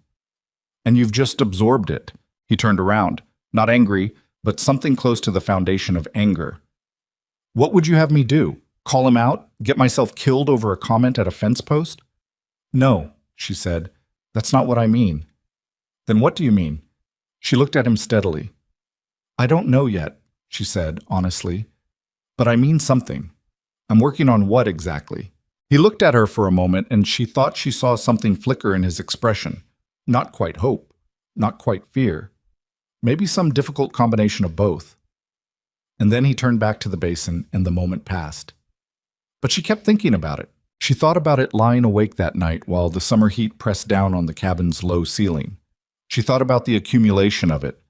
And you've just absorbed it." He turned around, not angry, but something close to the foundation of anger. "What would you have me do? Call him out? Get myself killed over a comment at a fence post?" "No," she said. "That's not what I mean." "Then what do you mean?" She looked at him steadily. "I don't know yet," she said, honestly. "But I mean something. I'm working on what exactly?" He looked at her for a moment, and she thought she saw something flicker in his expression. Not quite hope, not quite fear. Maybe some difficult combination of both. And then he turned back to the basin, and the moment passed. But she kept thinking about it. She thought about it lying awake that night while the summer heat pressed down on the cabin's low ceiling. She thought about the accumulation of it.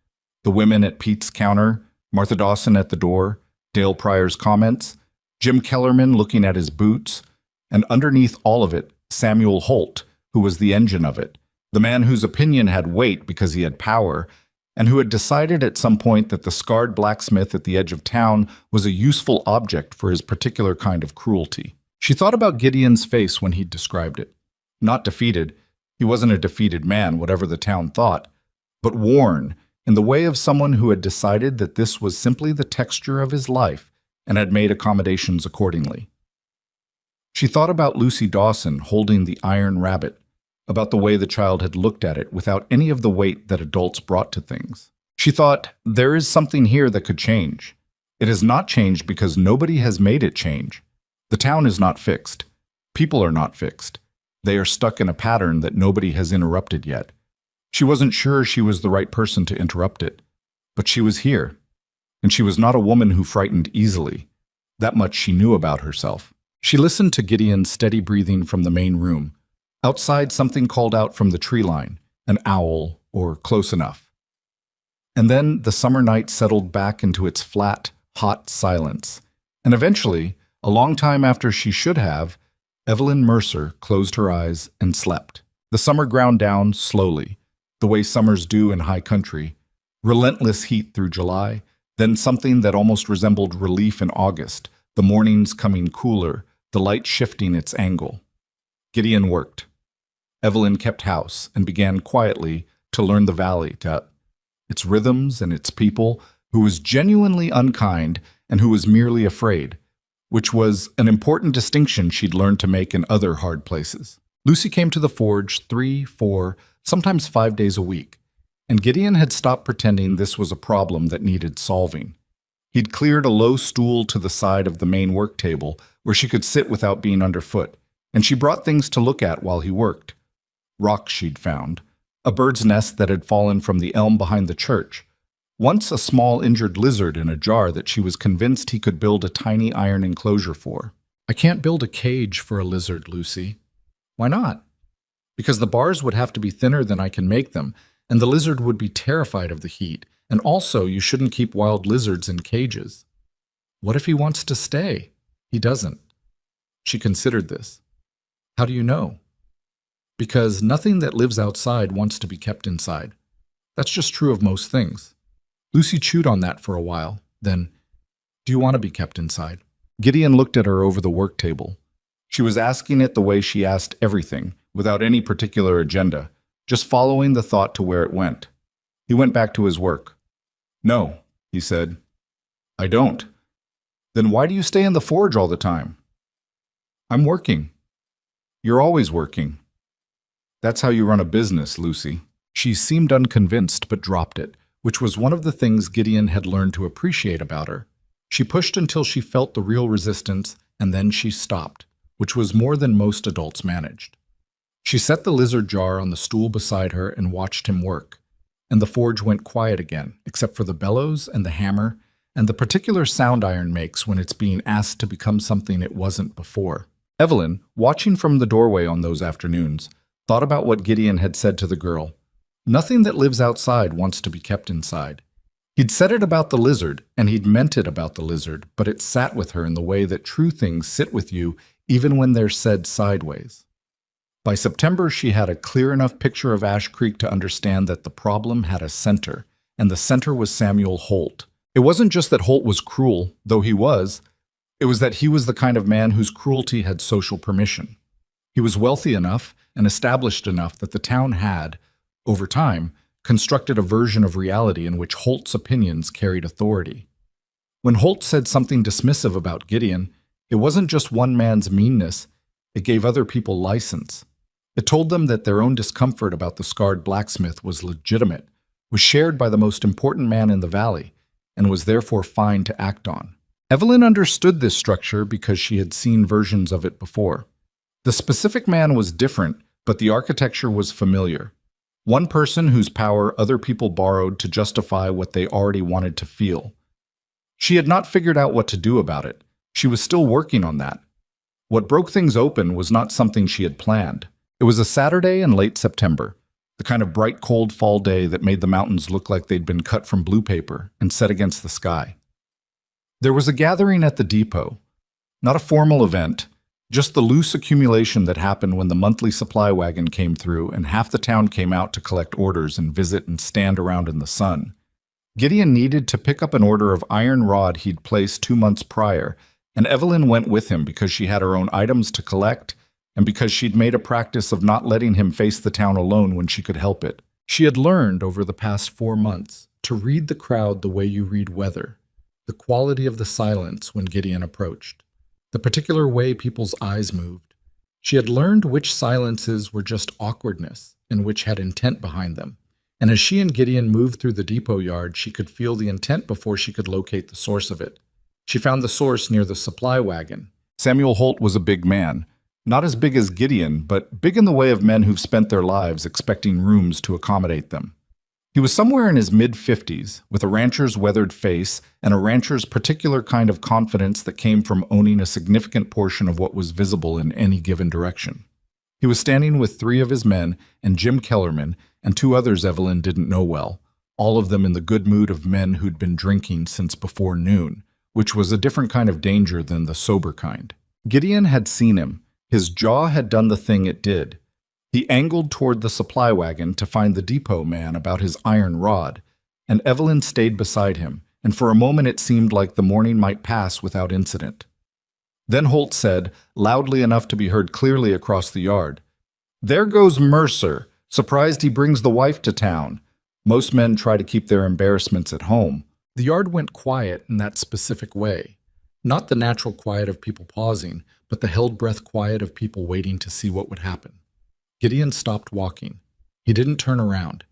The women at Pete's counter, Martha Dawson at the door, Dale Pryor's comments, Jim Kellerman looking at his boots, and underneath all of it, Samuel Holt, who was the engine of it, the man whose opinion had weight because he had power, and who had decided at some point that the scarred blacksmith at the edge of town was a useful object for his particular kind of cruelty. She thought about Gideon's face when he'd described it. Not defeated. He wasn't a defeated man, whatever the town thought, but worn, in the way of someone who had decided that this was simply the texture of his life and had made accommodations accordingly. She thought about Lucy Dawson holding the iron rabbit, about the way the child had looked at it without any of the weight that adults brought to things. She thought, there is something here that could change. It has not changed because nobody has made it change. The town is not fixed. People are not fixed. They are stuck in a pattern that nobody has interrupted yet. She wasn't sure she was the right person to interrupt it, but she was here. And she was not a woman who frightened easily. That much she knew about herself. She listened to Gideon's steady breathing from the main room. Outside, something called out from the tree line, an owl, or close enough. And then the summer night settled back into its flat, hot silence. And eventually, a long time after she should have, Evelyn Mercer closed her eyes and slept. The summer ground down slowly, the way summers do in high country. Relentless heat through July, then something that almost resembled relief in August, the mornings coming cooler, the light shifting its angle. Gideon worked. Evelyn kept house and began quietly to learn the valley, to its rhythms and its people, who was genuinely unkind and who was merely afraid, which was an important distinction she'd learned to make in other hard places. Lucy came to the forge 3, 4, sometimes 5 days a week, and Gideon had stopped pretending this was a problem that needed solving. He'd cleared a low stool to the side of the main work table where she could sit without being underfoot, and she brought things to look at while he worked. Rocks she'd found, a bird's nest that had fallen from the elm behind the church, once a small injured lizard in a jar that she was convinced he could build a tiny iron enclosure for. "I can't build a cage for a lizard, Lucy." "Why not?" "Because the bars would have to be thinner than I can make them, and the lizard would be terrified of the heat, and also you shouldn't keep wild lizards in cages." "What if he wants to stay?" "He doesn't." She considered this. "How do you know?" "Because nothing that lives outside wants to be kept inside. That's just true of most things." Lucy chewed on that for a while. Then, "Do you want to be kept inside?" Gideon looked at her over the work table. She was asking it the way she asked everything, without any particular agenda, just following the thought to where it went. He went back to his work. "No," he said. "I don't." "Then why do you stay in the forge all the time?" "I'm working." "You're always working." "That's how you run a business, Lucy." She seemed unconvinced but dropped it, which was one of the things Gideon had learned to appreciate about her. She pushed until she felt the real resistance, and then she stopped, which was more than most adults managed. She set the lizard jar on the stool beside her and watched him work, and the forge went quiet again, except for the bellows and the hammer and the particular sound iron makes when it's being asked to become something it wasn't before. Evelyn, watching from the doorway on those afternoons, thought about what Gideon had said to the girl. Nothing that lives outside wants to be kept inside. He'd said it about the lizard, and he'd meant it about the lizard, but it sat with her in the way that true things sit with you even when they're said sideways. By September, she had a clear enough picture of Ash Creek to understand that the problem had a center, and the center was Samuel Holt. It wasn't just that Holt was cruel, though he was. It was that he was the kind of man whose cruelty had social permission. He was wealthy enough and established enough that the town had, over time, constructed a version of reality in which Holt's opinions carried authority. When Holt said something dismissive about Gideon, it wasn't just one man's meanness, it gave other people license. It told them that their own discomfort about the scarred blacksmith was legitimate, was shared by the most important man in the valley, and was therefore fine to act on. Evelyn understood this structure because she had seen versions of it before. The specific man was different, but the architecture was familiar. One person whose power other people borrowed to justify what they already wanted to feel. She had not figured out what to do about it. She was still working on that. What broke things open was not something she had planned. It was a Saturday in late September, the kind of bright, cold fall day that made the mountains look like they'd been cut from blue paper and set against the sky. There was a gathering at the depot. Not a formal event, just the loose accumulation that happened when the monthly supply wagon came through and half the town came out to collect orders and visit and stand around in the sun. Gideon needed to pick up an order of iron rod he'd placed 2 months prior, and Evelyn went with him because she had her own items to collect and because she'd made a practice of not letting him face the town alone when she could help it. She had learned over the past 4 months to read the crowd the way you read weather, the quality of the silence when Gideon approached, the particular way people's eyes moved. She had learned which silences were just awkwardness and which had intent behind them. And as she and Gideon moved through the depot yard, she could feel the intent before she could locate the source of it. She found the source near the supply wagon. Samuel Holt was a big man. Not as big as Gideon, but big in the way of men who've spent their lives expecting rooms to accommodate them. He was somewhere in his mid-50s, with a rancher's weathered face and a rancher's particular kind of confidence that came from owning a significant portion of what was visible in any given direction. He was standing with 3 of his men and Jim Kellerman and 2 others Evelyn didn't know well, all of them in the good mood of men who'd been drinking since before noon, which was a different kind of danger than the sober kind. Gideon had seen him. His jaw had done the thing it did. He angled toward the supply wagon to find the depot man about his iron rod, and Evelyn stayed beside him, and for a moment it seemed like the morning might pass without incident. Then Holt said, loudly enough to be heard clearly across the yard, "There goes Mercer. Surprised he brings the wife to town. Most men try to keep their embarrassments at home." The yard went quiet in that specific way. Not the natural quiet of people pausing, but the held breath quiet of people waiting to see what would happen. Gideon stopped walking. He didn't turn around.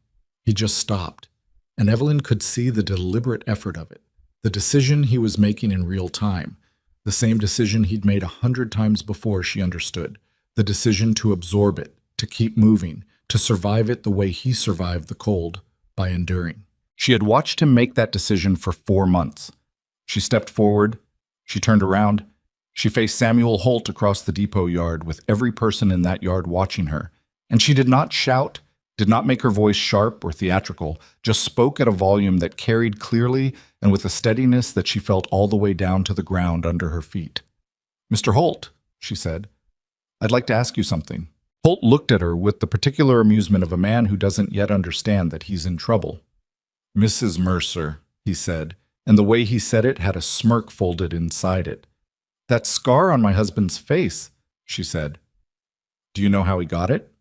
He just stopped. And Evelyn could see the deliberate effort of it, the decision he was making in real time, the same decision he'd made 100 times before she understood, the decision to absorb it, to keep moving, to survive it the way he survived the cold, by enduring. She had watched him make that decision for 4 months. She stepped forward. She turned around. She faced Samuel Holt across the depot yard with every person in that yard watching her, and she did not shout, did not make her voice sharp or theatrical, just spoke at a volume that carried clearly and with a steadiness that she felt all the way down to the ground under her feet. "Mr. Holt," she said, "I'd like to ask you something." Holt looked at her with the particular amusement of a man who doesn't yet understand that he's in trouble. "Mrs. Mercer," he said, and the way he said it had a smirk folded inside it. "That scar on my husband's face," she said. "Do you know how he got it?"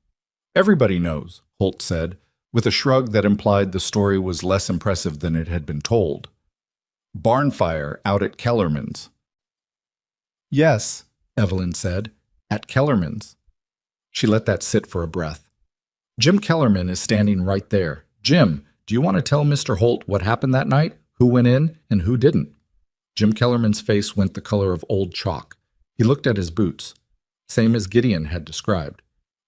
"Everybody knows," Holt said, with a shrug that implied the story was less impressive than it had been told. "Barn fire out at Kellerman's." "Yes," Evelyn said, "at Kellerman's." She let that sit for a breath. "Jim Kellerman is standing right there. Jim, do you want to tell Mr. Holt what happened that night? Who went in and who didn't?" Jim Kellerman's face went the color of old chalk. He looked at his boots. Same as Gideon had described.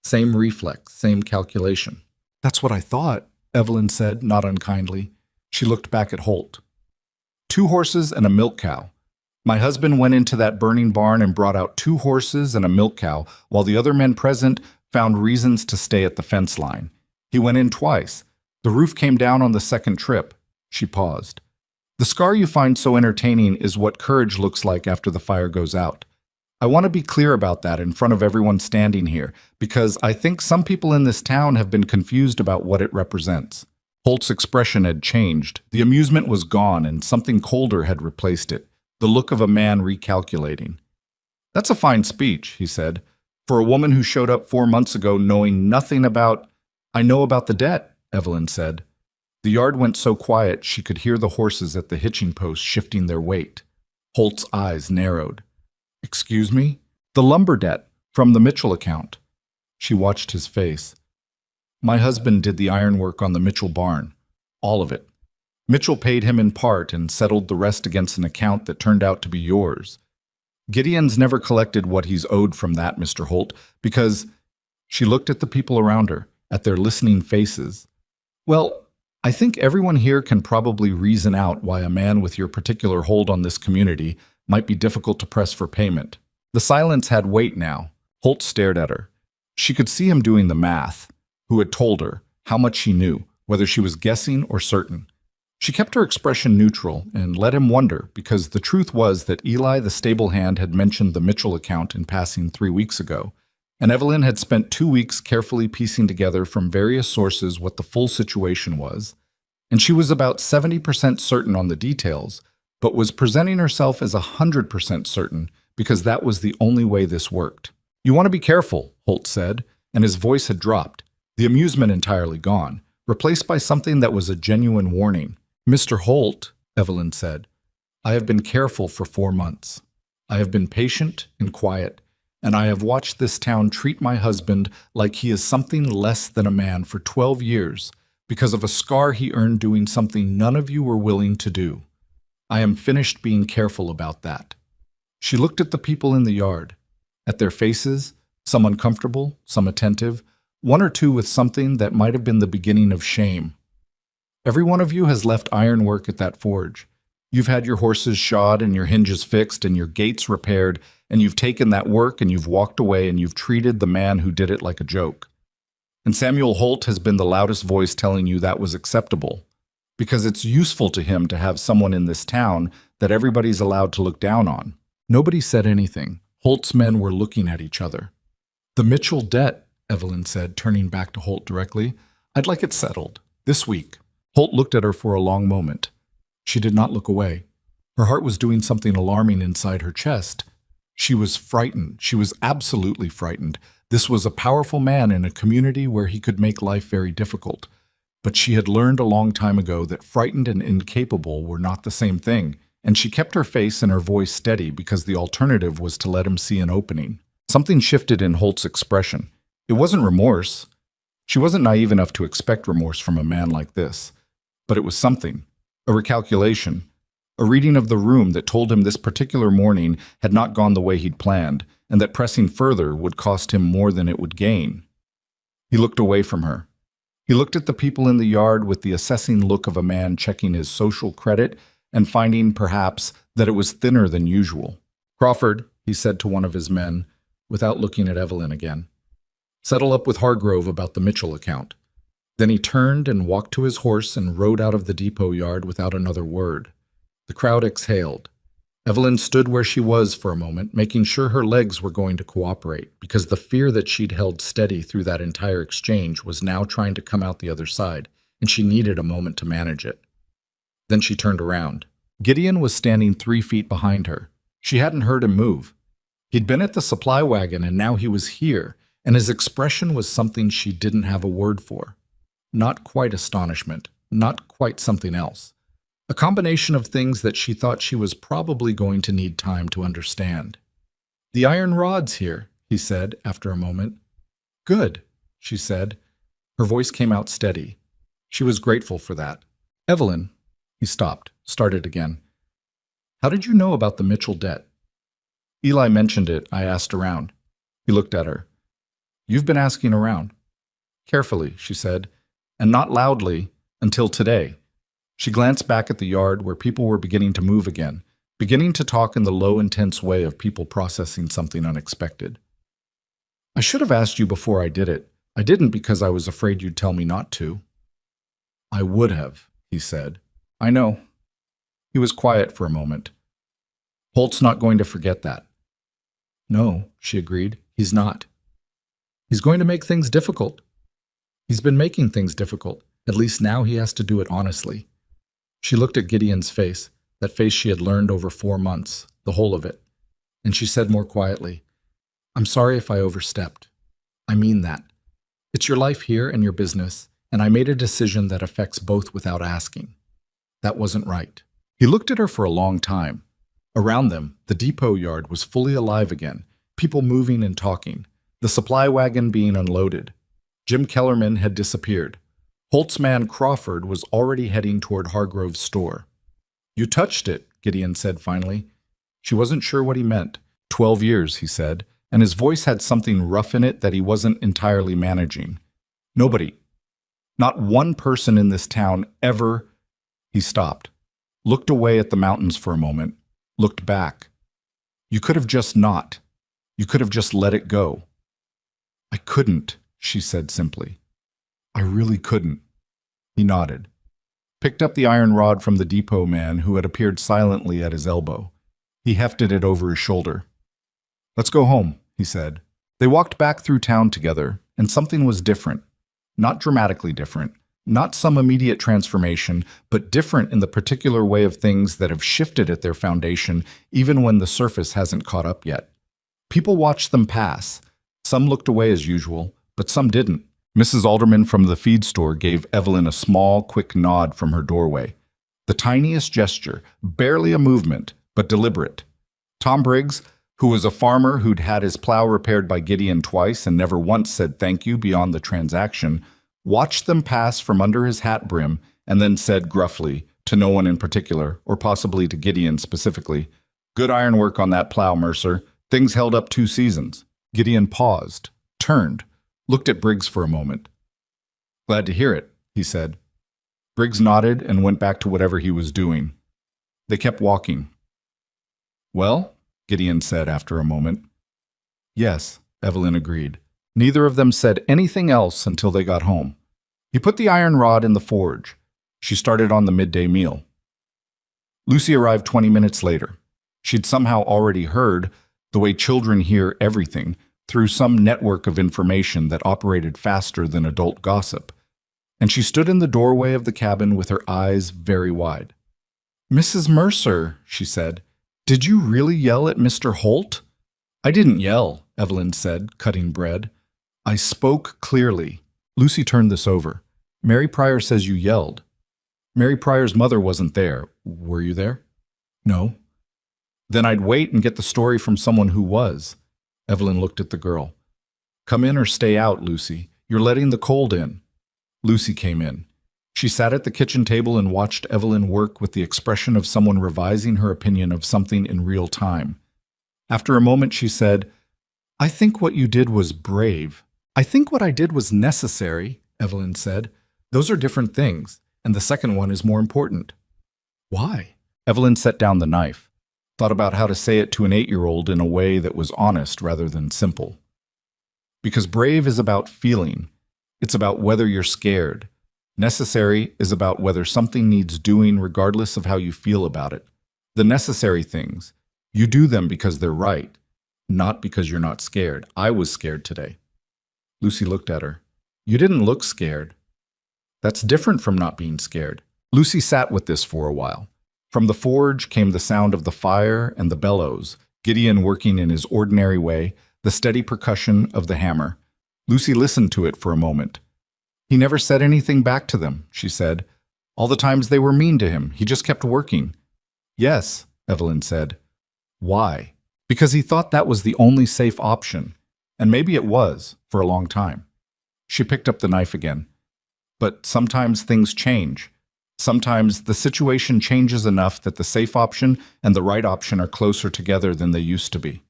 Same reflex, same calculation. "That's what I thought," Evelyn said, not unkindly. She looked back at Holt. 2 horses and a milk cow. My husband went into that burning barn and brought out 2 horses and a milk cow, while the other men present found reasons to stay at the fence line. He went in twice. The roof came down on the second trip. She paused. The scar you find so entertaining is what courage looks like after the fire goes out. I want to be clear about that in front of everyone standing here, because I think some people in this town have been confused about what it represents. Holt's expression had changed. The amusement was gone and something colder had replaced it, the look of a man recalculating. "That's a fine speech," he said, "for a woman who showed up 4 months ago knowing nothing about—" "I know about the debt," Evelyn said. The yard went so quiet she could hear the horses at the hitching post shifting their weight. Holt's eyes narrowed. "Excuse me?" "The lumber debt, from the Mitchell account." She watched his face. "My husband did the ironwork on the Mitchell barn. All of it. Mitchell paid him in part and settled the rest against an account that turned out to be yours. Gideon's never collected what he's owed from that, Mr. Holt, because—" She looked at the people around her, at their listening faces. "Well, I think everyone here can probably reason out why a man with your particular hold on this community might be difficult to press for payment." The silence had weight now. Holt stared at her. She could see him doing the math. Who had told her, how much she knew, whether she was guessing or certain. She kept her expression neutral and let him wonder, because the truth was that Eli the stable hand had mentioned the Mitchell account in passing 3 weeks ago, and Evelyn had spent 2 weeks carefully piecing together from various sources what the full situation was, and she was about 70% certain on the details, but was presenting herself as 100% certain because that was the only way this worked. "You want to be careful," Holt said, and his voice had dropped, the amusement entirely gone, replaced by something that was a genuine warning. "Mr. Holt," Evelyn said, "I have been careful for 4 months. I have been patient and quiet, and I have watched this town treat my husband like he is something less than a man for 12 years because of a scar he earned doing something none of you were willing to do. I am finished being careful about that." She looked at the people in the yard, at their faces, some uncomfortable, some attentive, 1 or 2 with something that might have been the beginning of shame. "Every one of you has left ironwork at that forge. You've had your horses shod and your hinges fixed and your gates repaired, and you've taken that work and you've walked away and you've treated the man who did it like a joke. And Samuel Holt has been the loudest voice telling you that was acceptable, because it's useful to him to have someone in this town that everybody's allowed to look down on." Nobody said anything. Holt's men were looking at each other. "The Mitchell debt," Evelyn said, turning back to Holt directly. "I'd like it settled. This week." Holt looked at her for a long moment. She did not look away. Her heart was doing something alarming inside her chest. She was frightened. She was absolutely frightened. This was a powerful man in a community where he could make life very difficult. But she had learned a long time ago that frightened and incapable were not the same thing, and she kept her face and her voice steady because the alternative was to let him see an opening. Something shifted in Holt's expression. It wasn't remorse. She wasn't naive enough to expect remorse from a man like this. But it was something. A recalculation. A reading of the room that told him this particular morning had not gone the way he'd planned, and that pressing further would cost him more than it would gain. He looked away from her. He looked at the people in the yard with the assessing look of a man checking his social credit and finding, perhaps, that it was thinner than usual. "Crawford," he said to one of his men, without looking at Evelyn again, "settle up with Hargrove about the Mitchell account." Then he turned and walked to his horse and rode out of the depot yard without another word. The crowd exhaled. Evelyn stood where she was for a moment, making sure her legs were going to cooperate, because the fear that she'd held steady through that entire exchange was now trying to come out the other side, and she needed a moment to manage it. Then she turned around. Gideon was standing 3 feet behind her. She hadn't heard him move. He'd been at the supply wagon, and now he was here, and his expression was something she didn't have a word for. Not quite astonishment, not quite something else. A combination of things that she thought she was probably going to need time to understand. "The iron rod's here," he said after a moment. "Good," she said. Her voice came out steady. She was grateful for that. "Evelyn," he stopped, started again. "How did you know about the Mitchell debt?" "Eli mentioned it. I asked around." He looked at her. "You've been asking around." "Carefully," she said, "and not loudly until today." She glanced back at the yard where people were beginning to move again, beginning to talk in the low, intense way of people processing something unexpected. I should have asked you before I did it. I didn't because I was afraid you'd tell me not to. I would have, he said. I know. He was quiet for a moment. Holt's not going to forget that. No, she agreed. He's not. He's going to make things difficult. He's been making things difficult. At least now he has to do it honestly. She looked at Gideon's face, that face she had learned over 4 months, the whole of it. And she said more quietly, I'm sorry if I overstepped. I mean that. It's your life here and your business, and I made a decision that affects both without asking. That wasn't right. He looked at her for a long time. Around them, the depot yard was fully alive again, people moving and talking, the supply wagon being unloaded. Jim Kellerman had disappeared. Holt's man Crawford was already heading toward Hargrove's store. You touched it, Gideon said finally. She wasn't sure what he meant. 12 years, he said, and his voice had something rough in it that he wasn't entirely managing. Nobody, not one person in this town ever. He stopped, looked away at the mountains for a moment, looked back. You could have just not. You could have just let it go. I couldn't, she said simply. I really couldn't. He nodded, picked up the iron rod from the depot man who had appeared silently at his elbow. He hefted it over his shoulder. Let's go home, he said. They walked back through town together, and something was different. Not dramatically different, not some immediate transformation, but different in the particular way of things that have shifted at their foundation even when the surface hasn't caught up yet. People watched them pass. Some looked away as usual, but some didn't. Mrs. Alderman from the feed store gave Evelyn a small, quick nod from her doorway. The tiniest gesture, barely a movement, but deliberate. Tom Briggs, who was a farmer who'd had his plow repaired by Gideon twice and never once said thank you beyond the transaction, watched them pass from under his hat brim and then said gruffly, to no one in particular, or possibly to Gideon specifically, Good ironwork on that plow, Mercer. Things held up 2 seasons. Gideon paused, turned, looked at Briggs for a moment. Glad to hear it, he said. Briggs nodded and went back to whatever he was doing. They kept walking. Well, Gideon said after a moment. Yes, Evelyn agreed. Neither of them said anything else until they got home. He put the iron rod in the forge. She started on the midday meal. Lucy arrived 20 minutes later. She'd somehow already heard, the way children hear everything, through some network of information that operated faster than adult gossip, and she stood in the doorway of the cabin with her eyes very wide. Mrs. Mercer, she said, did you really yell at Mr. Holt? I didn't yell, Evelyn said, cutting bread. I spoke clearly. Lucy turned this over. Mary Pryor says you yelled. Mary Pryor's mother wasn't there. Were you there? No. Then I'd wait and get the story from someone who was. Evelyn looked at the girl. Come in or stay out, Lucy. You're letting the cold in. Lucy came in. She sat at the kitchen table and watched Evelyn work with the expression of someone revising her opinion of something in real time. After a moment, she said, I think what you did was brave. I think what I did was necessary, Evelyn said. Those are different things, and the second one is more important. Why? Evelyn set down the knife, thought about how to say it to an 8-year-old in a way that was honest rather than simple. Because brave is about feeling. It's about whether you're scared. Necessary is about whether something needs doing regardless of how you feel about it. The necessary things, you do them because they're right, not because you're not scared. I was scared today. Lucy looked at her. You didn't look scared. That's different from not being scared. Lucy sat with this for a while. From the forge came the sound of the fire and the bellows, Gideon working in his ordinary way, the steady percussion of the hammer. Lucy listened to it for a moment. He never said anything back to them, she said. All the times they were mean to him, he just kept working. Yes, Evelyn said. Why? Because he thought that was the only safe option. And maybe it was, for a long time. She picked up the knife again. But sometimes things change. Sometimes the situation changes enough that the safe option and the right option are closer together than they used to be.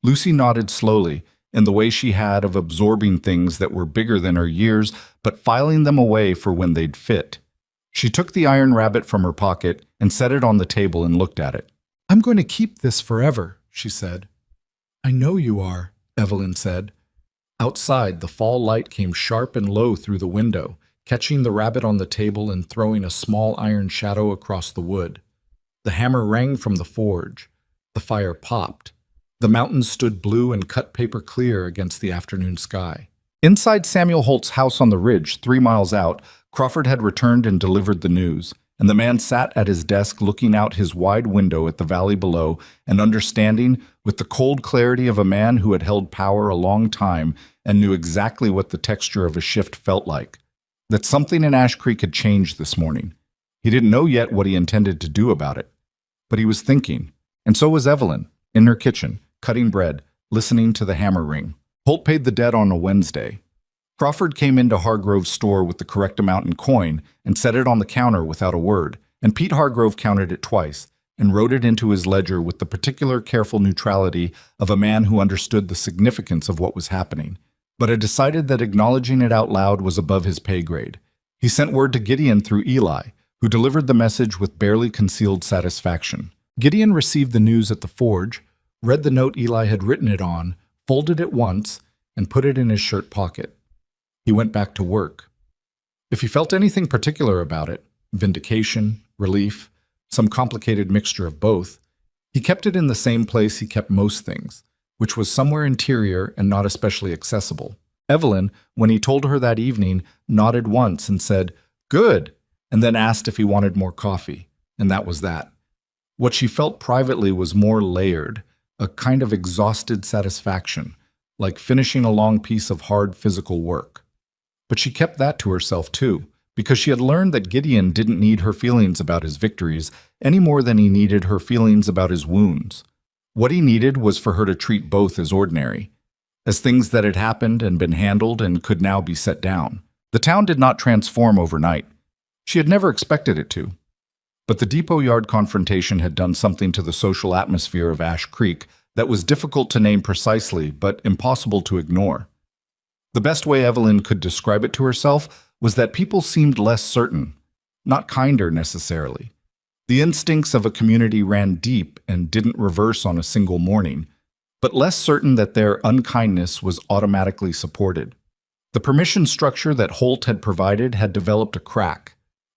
Lucy nodded slowly, in the way she had of absorbing things that were bigger than her years, but filing them away for when they'd fit. She took the iron rabbit from her pocket and set it on the table and looked at it. "I'm going to keep this forever," she said. "I know you are," Evelyn said. Outside, the fall light came sharp and low through the window, catching the rabbit on the table and throwing a small iron shadow across the wood. The hammer rang from the forge. The fire popped. The mountains stood blue and cut paper clear against the afternoon sky. Inside Samuel Holt's house on the ridge, 3 miles out, Crawford had returned and delivered the news, and the man sat at his desk looking out his wide window at the valley below and understanding, with the cold clarity of a man who had held power a long time and knew exactly what the texture of a shift felt like, that something in Ash Creek had changed this morning. He didn't know yet what he intended to do about it, but he was thinking, and so was Evelyn, in her kitchen, cutting bread, listening to the hammer ring. Holt paid the debt on a Wednesday. Crawford came into Hargrove's store with the correct amount in coin and set it on the counter without a word, and Pete Hargrove counted it twice and wrote it into his ledger with the particular careful neutrality of a man who understood the significance of what was happening, but had decided that acknowledging it out loud was above his pay grade. He sent word to Gideon through Eli, who delivered the message with barely concealed satisfaction. Gideon received the news at the forge, read the note Eli had written it on, folded it once, and put it in his shirt pocket. He went back to work. If he felt anything particular about it, vindication, relief, some complicated mixture of both, he kept it in the same place he kept most things, which was somewhere interior and not especially accessible. Evelyn, when he told her that evening, nodded once and said, "Good," and then asked if he wanted more coffee, and that was that. What she felt privately was more layered, a kind of exhausted satisfaction, like finishing a long piece of hard physical work. But she kept that to herself too, because she had learned that Gideon didn't need her feelings about his victories any more than he needed her feelings about his wounds. What he needed was for her to treat both as ordinary, as things that had happened and been handled and could now be set down. The town did not transform overnight. She had never expected it to. But the depot yard confrontation had done something to the social atmosphere of Ash Creek that was difficult to name precisely, but impossible to ignore. The best way Evelyn could describe it to herself was that people seemed less certain, not kinder necessarily. The instincts of a community ran deep and didn't reverse on a single morning, but less certain that their unkindness was automatically supported. The permission structure that Holt had provided had developed a crack,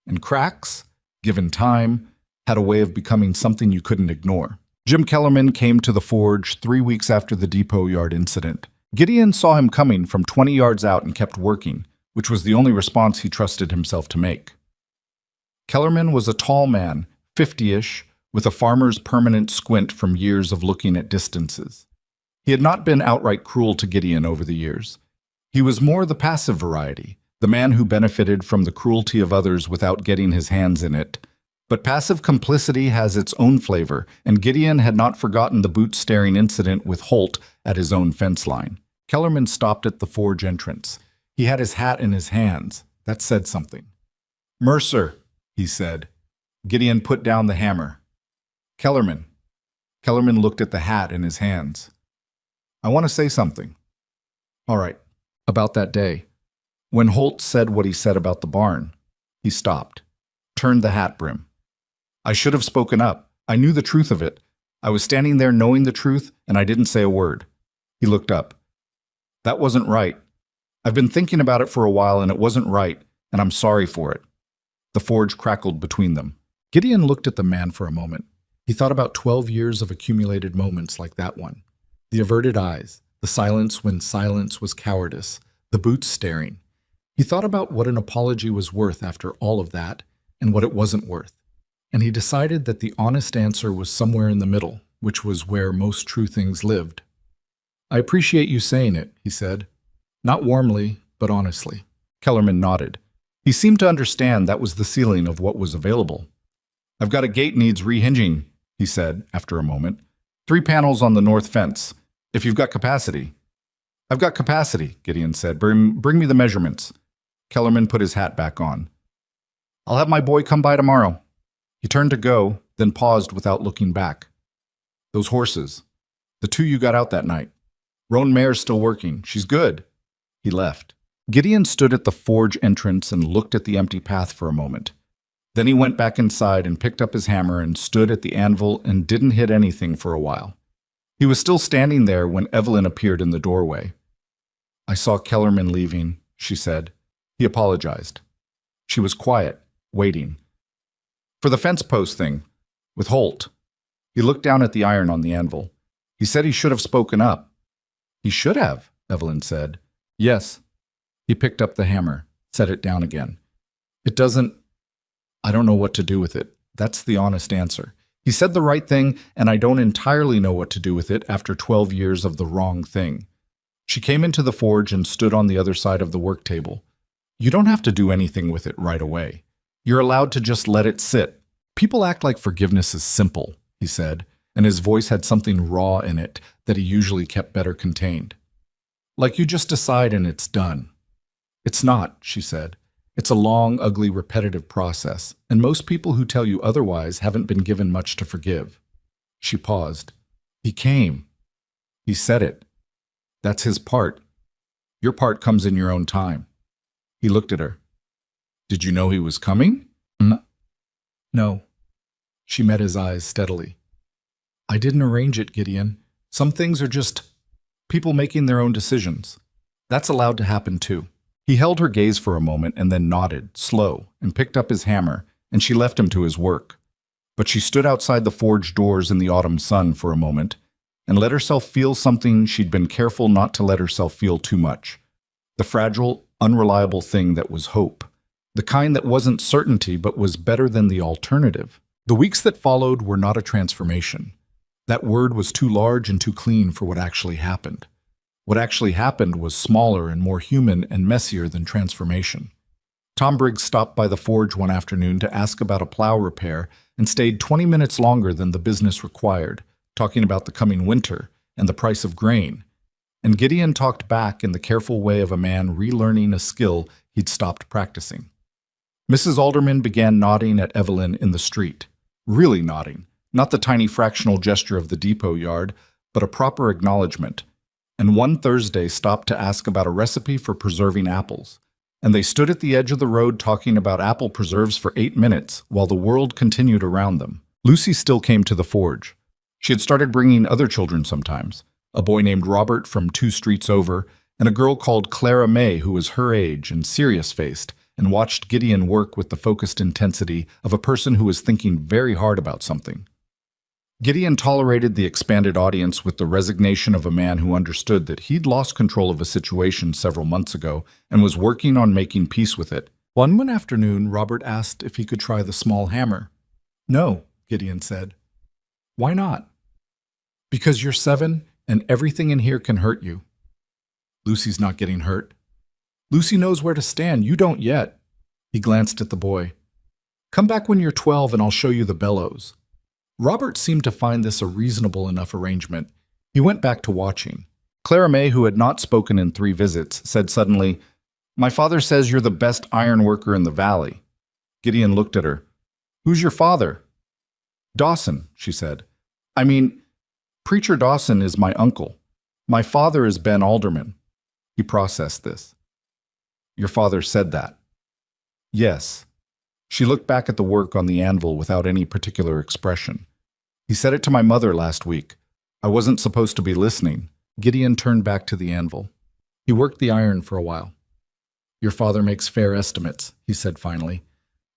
and cracks, given time, had a way of becoming something you couldn't ignore. Jim Kellerman came to the forge 3 weeks after the depot yard incident. Gideon saw him coming from 20 yards out and kept working, which was the only response he trusted himself to make. Kellerman was a tall man, 50-ish, with a farmer's permanent squint from years of looking at distances. He had not been outright cruel to Gideon over the years. He was more the passive variety, the man who benefited from the cruelty of others without getting his hands in it. But passive complicity has its own flavor, and Gideon had not forgotten the boot-staring incident with Holt at his own fence line. Kellerman stopped at the forge entrance. He had his hat in his hands. That said something. "Mercer," he said. Gideon put down the hammer. "Kellerman." Kellerman looked at the hat in his hands. "I want to say something." "All right." About that day. When Holt said what he said about the barn, he stopped, turned the hat brim. "I should have spoken up. I knew the truth of it. I was standing there knowing the truth, and I didn't say a word." He looked up. "That wasn't right. I've been thinking about it for a while, and it wasn't right, and I'm sorry for it." The forge crackled between them. Gideon looked at the man for a moment. He thought about 12 years of accumulated moments like that one. The averted eyes, the silence when silence was cowardice, the boots staring. He thought about what an apology was worth after all of that, and what it wasn't worth. And he decided that the honest answer was somewhere in the middle, which was where most true things lived. "I appreciate you saying it," he said. Not warmly, but honestly. Kellerman nodded. He seemed to understand that was the ceiling of what was available. "I've got a gate needs rehinging," he said after a moment. 3 panels on the north fence, if you've got capacity." "I've got capacity," Gideon said. Bring me the measurements." Kellerman put his hat back on. "I'll have my boy come by tomorrow." He turned to go, then paused without looking back. "Those horses. The 2 you got out that night. Roan mare's still working. She's good." He left. Gideon stood at the forge entrance and looked at the empty path for a moment. Then he went back inside and picked up his hammer and stood at the anvil and didn't hit anything for a while. He was still standing there when Evelyn appeared in the doorway. "I saw Kellerman leaving," she said. He apologized. She was quiet, waiting. "For the fence post thing, with Holt." He looked down at the iron on the anvil. "He said he should have spoken up." "He should have," Evelyn said. "Yes." He picked up the hammer, set it down again. I don't know what to do with it. That's the honest answer. He said the right thing, and I don't entirely know what to do with it after 12 years of the wrong thing." She came into the forge and stood on the other side of the work table. "You don't have to do anything with it right away. You're allowed to just let it sit. People act like forgiveness is simple," he said, and his voice had something raw in it that he usually kept better contained. "Like you just decide and it's done." "It's not," she said. "It's a long, ugly, repetitive process, and most people who tell you otherwise haven't been given much to forgive." She paused. "He came. He said it. That's his part. Your part comes in your own time." He looked at her. "Did you know he was coming?" No. She met his eyes steadily. "I didn't arrange it, Gideon. Some things are just people making their own decisions. That's allowed to happen too." He held her gaze for a moment and then nodded, slow, and picked up his hammer, and she left him to his work. But she stood outside the forge doors in the autumn sun for a moment and let herself feel something she'd been careful not to let herself feel too much. The fragile, unreliable thing that was hope. The kind that wasn't certainty but was better than the alternative. The weeks that followed were not a transformation. That word was too large and too clean for what actually happened. What actually happened was smaller and more human and messier than transformation. Tom Briggs stopped by the forge one afternoon to ask about a plow repair and stayed 20 minutes longer than the business required, talking about the coming winter and the price of grain. And Gideon talked back in the careful way of a man relearning a skill he'd stopped practicing. Mrs. Alderman began nodding at Evelyn in the street. Really nodding, not the tiny fractional gesture of the depot yard, but a proper acknowledgement. And one Thursday stopped to ask about a recipe for preserving apples. And they stood at the edge of the road talking about apple preserves for 8 minutes while the world continued around them. Lucy still came to the forge. She had started bringing other children sometimes, a boy named Robert from 2 streets over, and a girl called Clara May who was her age and serious-faced and watched Gideon work with the focused intensity of a person who was thinking very hard about something. Gideon tolerated the expanded audience with the resignation of a man who understood that he'd lost control of a situation several months ago and was working on making peace with it. One afternoon, Robert asked if he could try the small hammer. "No," Gideon said. "Why not?" "Because you're 7 and everything in here can hurt you." "Lucy's not getting hurt." "Lucy knows where to stand. You don't yet." He glanced at the boy. "Come back when you're 12 and I'll show you the bellows." Robert seemed to find this a reasonable enough arrangement. He went back to watching. Clara May, who had not spoken in 3 visits, said suddenly, "My father says you're the best iron worker in the valley." Gideon looked at her. "Who's your father?" "Dawson," she said. "I mean, Preacher Dawson is my uncle. My father is Ben Alderman." He processed this. "Your father said that?" "Yes." She looked back at the work on the anvil without any particular expression. "He said it to my mother last week. I wasn't supposed to be listening." Gideon turned back to the anvil. He worked the iron for a while. "Your father makes fair estimates," he said finally.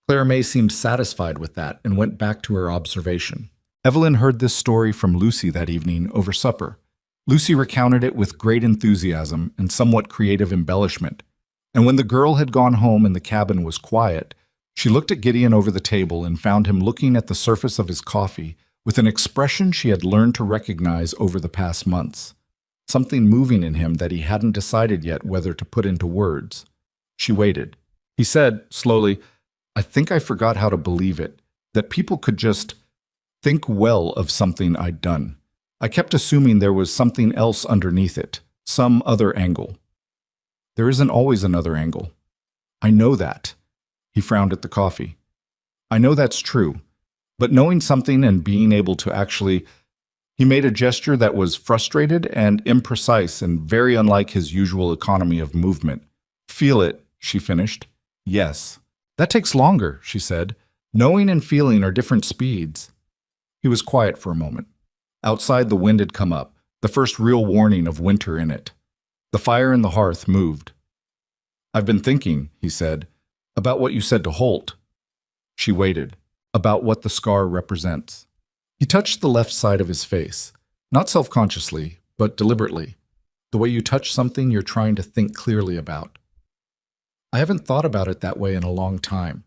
Clara May seemed satisfied with that and went back to her observation. Evelyn heard this story from Lucy that evening over supper. Lucy recounted it with great enthusiasm and somewhat creative embellishment. And when the girl had gone home and the cabin was quiet, she looked at Gideon over the table and found him looking at the surface of his coffee with an expression she had learned to recognize over the past months. Something moving in him that he hadn't decided yet whether to put into words. She waited. He said, slowly, "I think I forgot how to believe it, that people could just think well of something I'd done. I kept assuming there was something else underneath it, some other angle." "There isn't always another angle. I know that." He frowned at the coffee. "I know that's true, but knowing something and being able to actually—" He made a gesture that was frustrated and imprecise and very unlike his usual economy of movement. "Feel it," she finished. "Yes." "That takes longer," she said. Knowing and feeling are different speeds. He was quiet for a moment. Outside, the wind had come up, the first real warning of winter in it. The fire in the hearth moved. "I've been thinking," he said, "about what you said to Holt." She waited, about what the scar represents. He touched the left side of his face, not self-consciously, but deliberately, the way you touch something you're trying to think clearly about. "I haven't thought about it that way in a long time.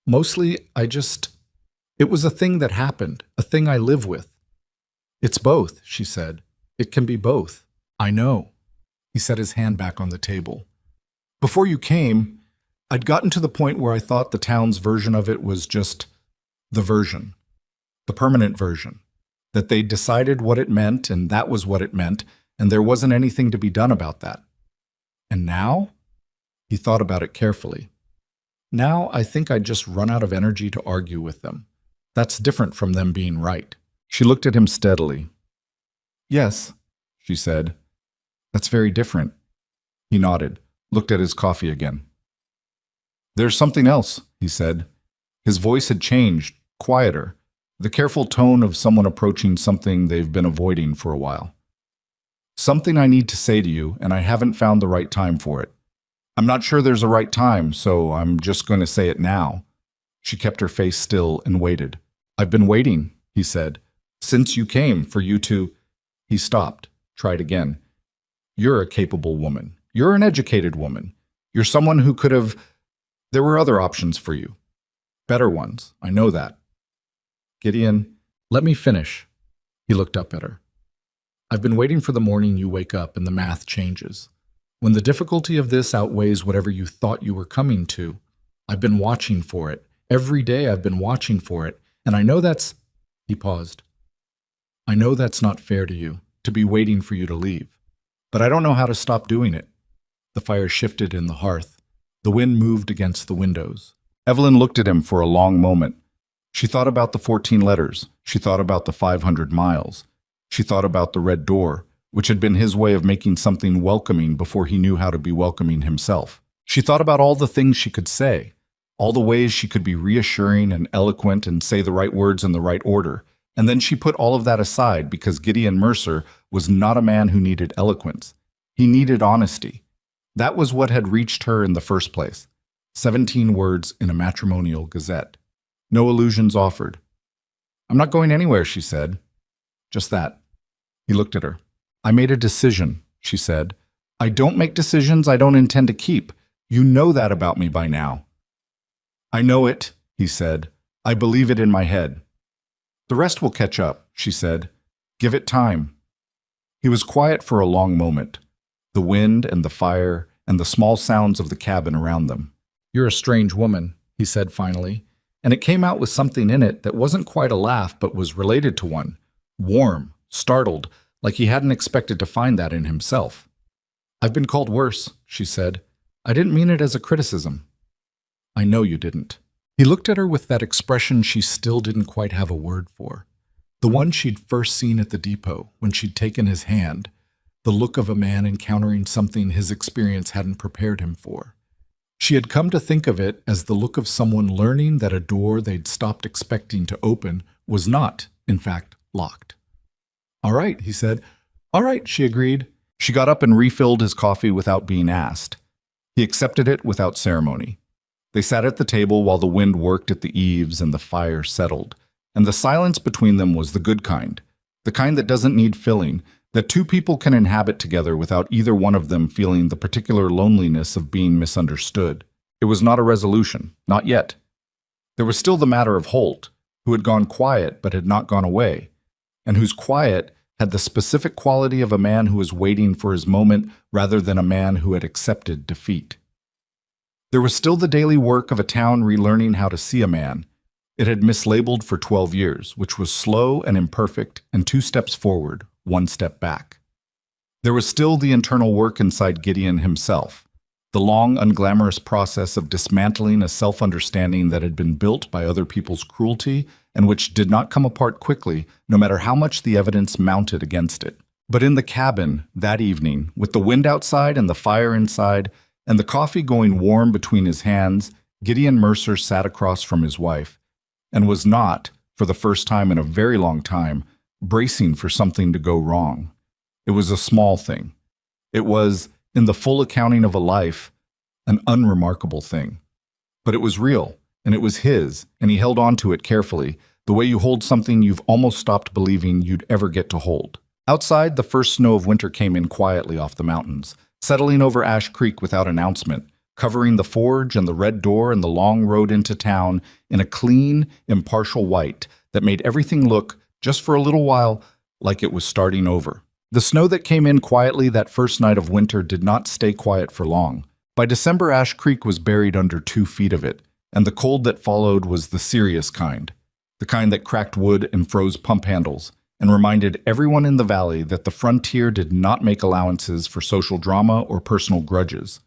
Mostly, it was a thing that happened, a thing I live with." "It's both," she said. "It can be both." "I know." He set his hand back on the table. "Before you came, I'd gotten to the point where I thought the town's version of it was just the version, the permanent version, that they'd decided what it meant and that was what it meant, and there wasn't anything to be done about that. And now?" He thought about it carefully. "Now I think I'd just run out of energy to argue with them. That's different from them being right." She looked at him steadily. "Yes," she said. "That's very different." He nodded, looked at his coffee again. "There's something else," he said. His voice had changed, quieter, the careful tone of someone approaching something they've been avoiding for a while. "Something I need to say to you, and I haven't found the right time for it. I'm not sure there's a right time, so I'm just going to say it now." She kept her face still and waited. "I've been waiting," he said, "since you came, for you to—" He stopped, tried again. "You're a capable woman. You're an educated woman. You're someone who could have— There were other options for you. Better ones, I know that." "Gideon, let me finish." He looked up at her. "I've been waiting for the morning you wake up and the math changes. When the difficulty of this outweighs whatever you thought you were coming to. I've been watching for it. Every day I've been watching for it, and I know that's—" He paused. "I know that's not fair to you, to be waiting for you to leave. But I don't know how to stop doing it." The fire shifted in the hearth. The wind moved against the windows. Evelyn looked at him for a long moment. She thought about the 14 letters. She thought about the 500 miles. She thought about the red door, which had been his way of making something welcoming before he knew how to be welcoming himself. She thought about all the things she could say, all the ways she could be reassuring and eloquent and say the right words in the right order. And then she put all of that aside because Gideon Mercer was not a man who needed eloquence. He needed honesty. That was what had reached her in the first place. 17 words in a matrimonial gazette. No illusions offered. "I'm not going anywhere," she said. Just that. He looked at her. "I made a decision," she said. "I don't make decisions I don't intend to keep. You know that about me by now." "I know it," he said. "I believe it in my head." "The rest will catch up," she said. "Give it time." He was quiet for a long moment. The wind and the fire and the small sounds of the cabin around them. "You're a strange woman," he said finally, and it came out with something in it that wasn't quite a laugh but was related to one. Warm, startled, like he hadn't expected to find that in himself. "I've been called worse," she said. "I didn't mean it as a criticism." "I know you didn't." He looked at her with that expression she still didn't quite have a word for. The one she'd first seen at the depot, when she'd taken his hand. The look of a man encountering something his experience hadn't prepared him for. She had come to think of it as the look of someone learning that a door they'd stopped expecting to open was not, in fact, locked. "All right," he said. "All right," she agreed. She got up and refilled his coffee without being asked. He accepted it without ceremony. They sat at the table while the wind worked at the eaves and the fire settled. And the silence between them was the good kind, the kind that doesn't need filling, that two people can inhabit together without either one of them feeling the particular loneliness of being misunderstood. It was not a resolution, not yet. There was still the matter of Holt, who had gone quiet but had not gone away, and whose quiet had the specific quality of a man who was waiting for his moment rather than a man who had accepted defeat. There was still the daily work of a town relearning how to see a man. It had mislabeled for 12 years, which was slow and imperfect, and 2 steps forward, 1 step back. There was still the internal work inside Gideon himself, the long, unglamorous process of dismantling a self-understanding that had been built by other people's cruelty and which did not come apart quickly, no matter how much the evidence mounted against it. But in the cabin, that evening, with the wind outside and the fire inside, and the coffee going warm between his hands, Gideon Mercer sat across from his wife, and was not, for the first time in a very long time, bracing for something to go wrong. It was a small thing. It was, in the full accounting of a life, an unremarkable thing. But it was real, and it was his, and he held on to it carefully, the way you hold something you've almost stopped believing you'd ever get to hold. Outside, the first snow of winter came in quietly off the mountains, settling over Ash Creek without announcement, covering the forge and the red door and the long road into town in a clean, impartial white that made everything look, just for a little while, like it was starting over. The snow that came in quietly that first night of winter did not stay quiet for long. By December, Ash Creek was buried under 2 feet of it, and the cold that followed was the serious kind, the kind that cracked wood and froze pump handles, and reminded everyone in the valley that the frontier did not make allowances for social drama or personal grudges.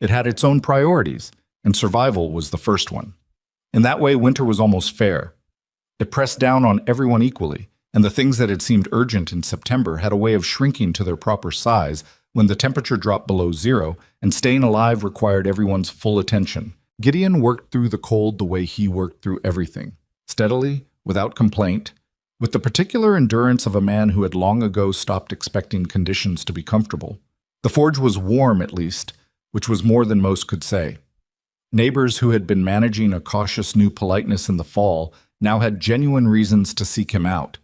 It had its own priorities, and survival was the first one. In that way, winter was almost fair. It pressed down on everyone equally, and the things that had seemed urgent in September had a way of shrinking to their proper size when the temperature dropped below zero, and staying alive required everyone's full attention. Gideon worked through the cold the way he worked through everything, steadily, without complaint, with the particular endurance of a man who had long ago stopped expecting conditions to be comfortable. The forge was warm, at least, which was more than most could say. Neighbors who had been managing a cautious new politeness in the fall now had genuine reasons to seek him out.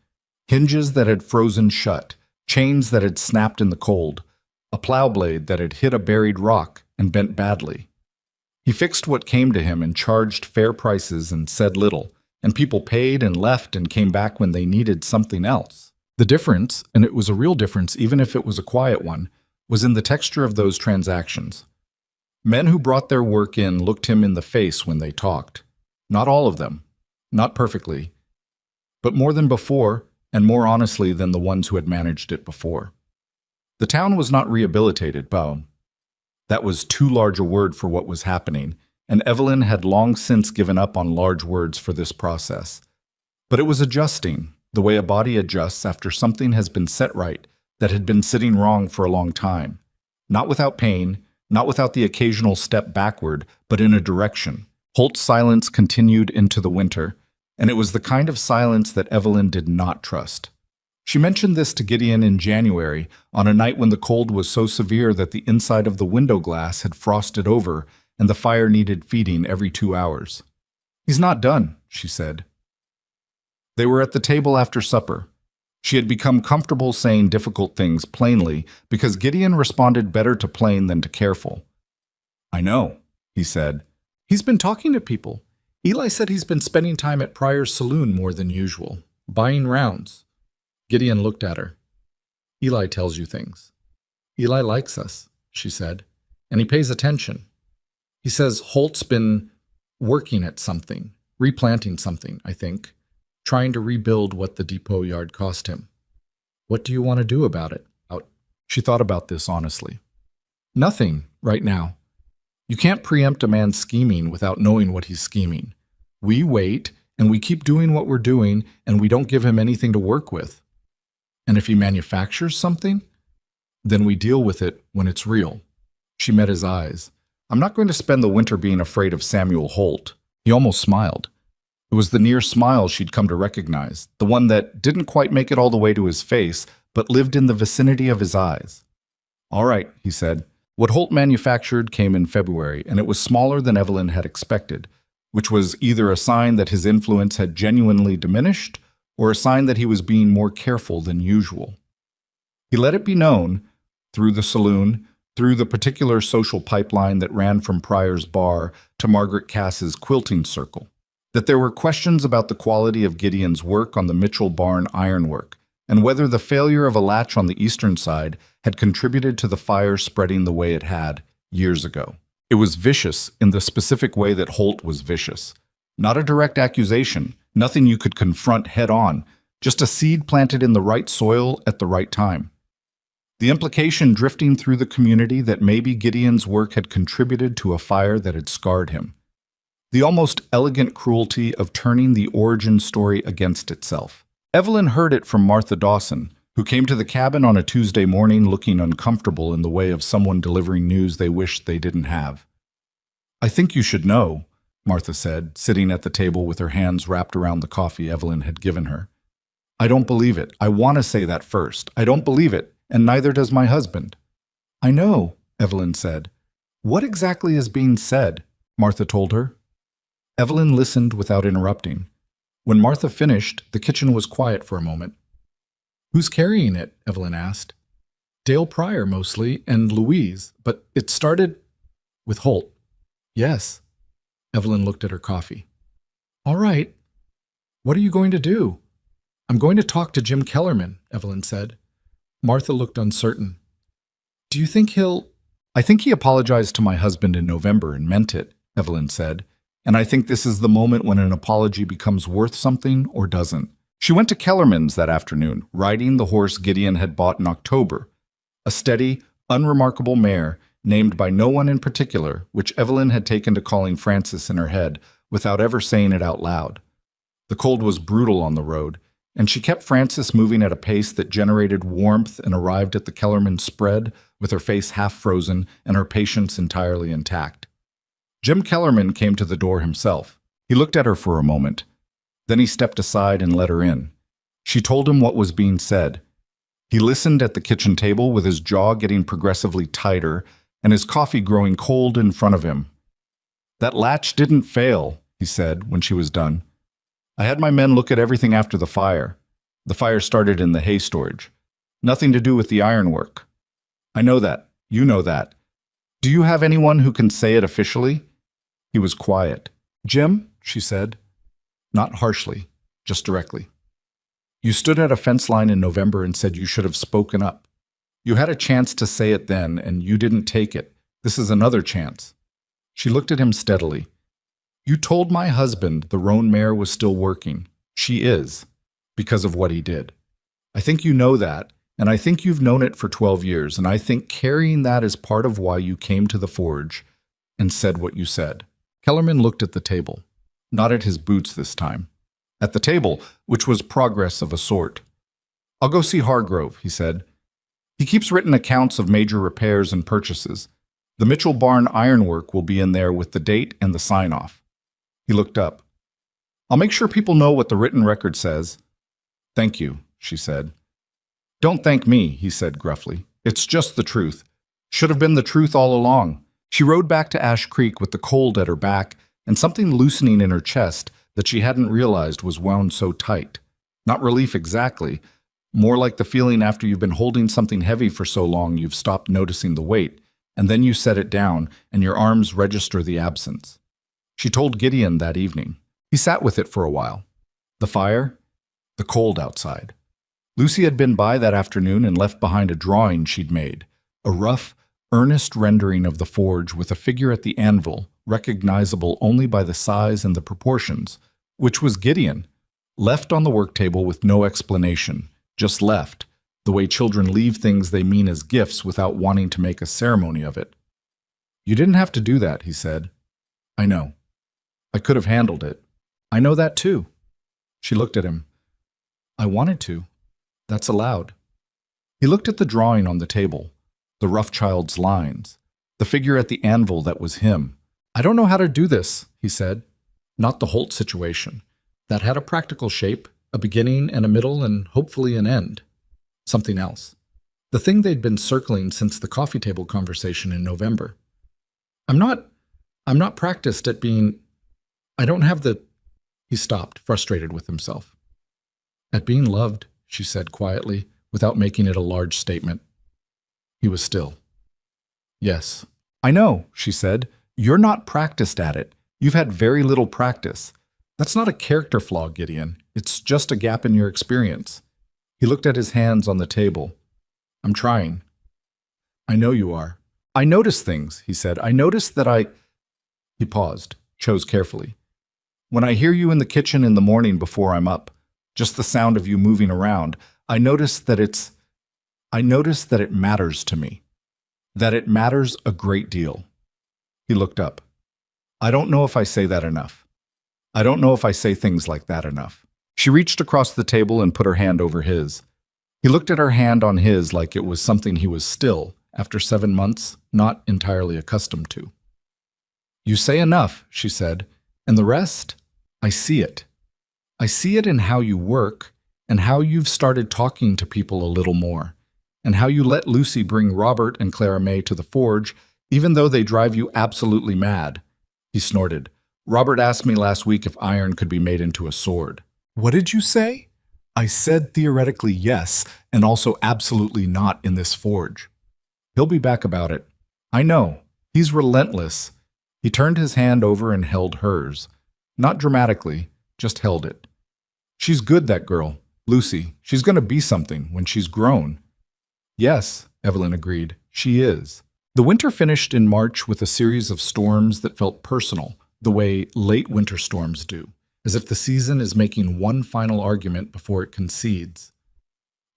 Hinges that had frozen shut, chains that had snapped in the cold, a plow blade that had hit a buried rock and bent badly. He fixed what came to him and charged fair prices and said little, and people paid and left and came back when they needed something else. The difference, and it was a real difference even if it was a quiet one, was in the texture of those transactions. Men who brought their work in looked him in the face when they talked. Not all of them, not perfectly, but more than before and more honestly than the ones who had managed it before. The town was not rehabilitated, Bow. That was too large a word for what was happening, and Evelyn had long since given up on large words for this process. But it was adjusting, the way a body adjusts after something has been set right that had been sitting wrong for a long time. Not without pain, not without the occasional step backward, but in a direction. Holt's silence continued into the winter, and it was the kind of silence that Evelyn did not trust. She mentioned this to Gideon in January, on a night when the cold was so severe that the inside of the window glass had frosted over and the fire needed feeding every 2 hours. "He's not done," she said. They were at the table after supper. She had become comfortable saying difficult things plainly because Gideon responded better to plain than to careful. "I know," he said. "He's been talking to people. Eli said he's been spending time at Pryor's saloon more than usual, buying rounds." Gideon looked at her. "Eli tells you things." "Eli likes us," she said, "and he pays attention. He says Holt's been working at something, replanting something, I think, trying to rebuild what the depot yard cost him. What do you want to do about it?" She thought about this honestly. "Nothing, right now. You can't preempt a man's scheming without knowing what he's scheming. We wait, and we keep doing what we're doing, and we don't give him anything to work with. And if he manufactures something, then we deal with it when it's real." She met his eyes. "I'm not going to spend the winter being afraid of Samuel Holt." He almost smiled. It was the near smile she'd come to recognize, the one that didn't quite make it all the way to his face, but lived in the vicinity of his eyes. "All right," he said. What Holt manufactured came in February, and it was smaller than Evelyn had expected, which was either a sign that his influence had genuinely diminished or a sign that he was being more careful than usual. He let it be known, through the saloon, through the particular social pipeline that ran from Pryor's bar to Margaret Cass's quilting circle, that there were questions about the quality of Gideon's work on the Mitchell Barn ironwork, and whether the failure of a latch on the eastern side had contributed to the fire spreading the way it had years ago. It was vicious in the specific way that Holt was vicious. Not a direct accusation, nothing you could confront head-on, just a seed planted in the right soil at the right time. The implication drifting through the community that maybe Gideon's work had contributed to a fire that had scarred him. The almost elegant cruelty of turning the origin story against itself. Evelyn heard it from Martha Dawson, who came to the cabin on a Tuesday morning looking uncomfortable in the way of someone delivering news they wished they didn't have. "I think you should know. Martha said, sitting at the table with her hands wrapped around the coffee Evelyn had given her. I don't believe it. I want to say that first. I don't believe it, and neither does my husband. I know, Evelyn said. What exactly is being said? Martha told her. Evelyn listened without interrupting. When Martha finished, the kitchen was quiet for a moment. Who's carrying it? Evelyn asked. Dale Pryor, mostly, and Louise, but it started with Holt. Yes. Evelyn looked at her coffee. All right. What are you going to do? I'm going to talk to Jim Kellerman, Evelyn said. Martha looked uncertain. Do you think he'll... I think he apologized to my husband in November and meant it, Evelyn said. And I think this is the moment when an apology becomes worth something or doesn't. She went to Kellerman's that afternoon, riding the horse Gideon had bought in October. A steady, unremarkable mare, named by no one in particular, which Evelyn had taken to calling Frances in her head without ever saying it out loud. The cold was brutal on the road, and she kept Frances moving at a pace that generated warmth and arrived at the Kellerman spread with her face half frozen and her patience entirely intact. Jim Kellerman came to the door himself. He looked at her for a moment. Then he stepped aside and let her in. She told him what was being said. He listened at the kitchen table with his jaw getting progressively tighter and his coffee growing cold in front of him. That latch didn't fail, he said when she was done. I had my men look at everything after the fire. The fire started in the hay storage. Nothing to do with the ironwork. I know that. You know that. Do you have anyone who can say it officially? He was quiet. Jim, she said. Not harshly, just directly. You stood at a fence line in November and said you should have spoken up. You had a chance to say it then, and you didn't take it. This is another chance. She looked at him steadily. You told my husband the roan mare was still working. She is, because of what he did. I think you know that, and I think you've known it for 12 years, and I think carrying that is part of why you came to the forge and said what you said. Kellerman looked at the table, not at his boots this time. At the table, which was progress of a sort. I'll go see Hargrove, he said. He keeps written accounts of major repairs and purchases. The Mitchell Barn ironwork will be in there with the date and the sign-off. He looked up. I'll make sure people know what the written record says. Thank you, she said. Don't thank me, he said gruffly. It's just the truth. Should have been the truth all along. She rode back to Ash Creek with the cold at her back and something loosening in her chest that she hadn't realized was wound so tight. Not relief exactly, more like the feeling after you've been holding something heavy for so long you've stopped noticing the weight, and then you set it down and your arms register the absence. She told Gideon that evening. He sat with it for a while. The fire, the cold outside. Lucy had been by that afternoon and left behind a drawing she'd made, a rough, earnest rendering of the forge with a figure at the anvil, recognizable only by the size and the proportions, which was Gideon, left on the work table with no explanation, just left, the way children leave things they mean as gifts without wanting to make a ceremony of it. You didn't have to do that, he said. I know. I could have handled it. I know that too. She looked at him. I wanted to. That's allowed. He looked at the drawing on the table, the rough child's lines, the figure at the anvil that was him. I don't know how to do this, he said. Not the Holt situation. That had a practical shape, a beginning and a middle and hopefully an end. Something else. The thing they'd been circling since the coffee table conversation in November. I'm not practiced at being... I don't have the... He stopped, frustrated with himself. At being loved, she said quietly, without making it a large statement. He was still. Yes. I know, she said. You're not practiced at it. You've had very little practice. That's not a character flaw, Gideon. It's just a gap in your experience. He looked at his hands on the table. I'm trying. I know you are. I notice things, he said. I notice that I... He paused, chose carefully. When I hear you in the kitchen in the morning before I'm up, just the sound of you moving around, I notice that it matters to me. That it matters a great deal. He looked up. I don't know if I say that enough. I don't know if I say things like that enough. She reached across the table and put her hand over his. He looked at her hand on his like it was something he was still, after 7 months, not entirely accustomed to. You say enough, she said, And the rest? I see it. I see it in how you work, and how you've started talking to people a little more, and how you let Lucy bring Robert and Clara May to the forge, even though they drive you absolutely mad. He snorted. Robert asked me last week if iron could be made into a sword. What did you say? I said theoretically yes, and also absolutely not in this forge. He'll be back about it. I know. He's relentless. He turned his hand over and held hers. Not dramatically, just held it. She's good, that girl. Lucy. She's going to be something when she's grown. Yes, Evelyn agreed. She is. The winter finished in March with a series of storms that felt personal, the way late winter storms do, as if the season is making one final argument before it concedes.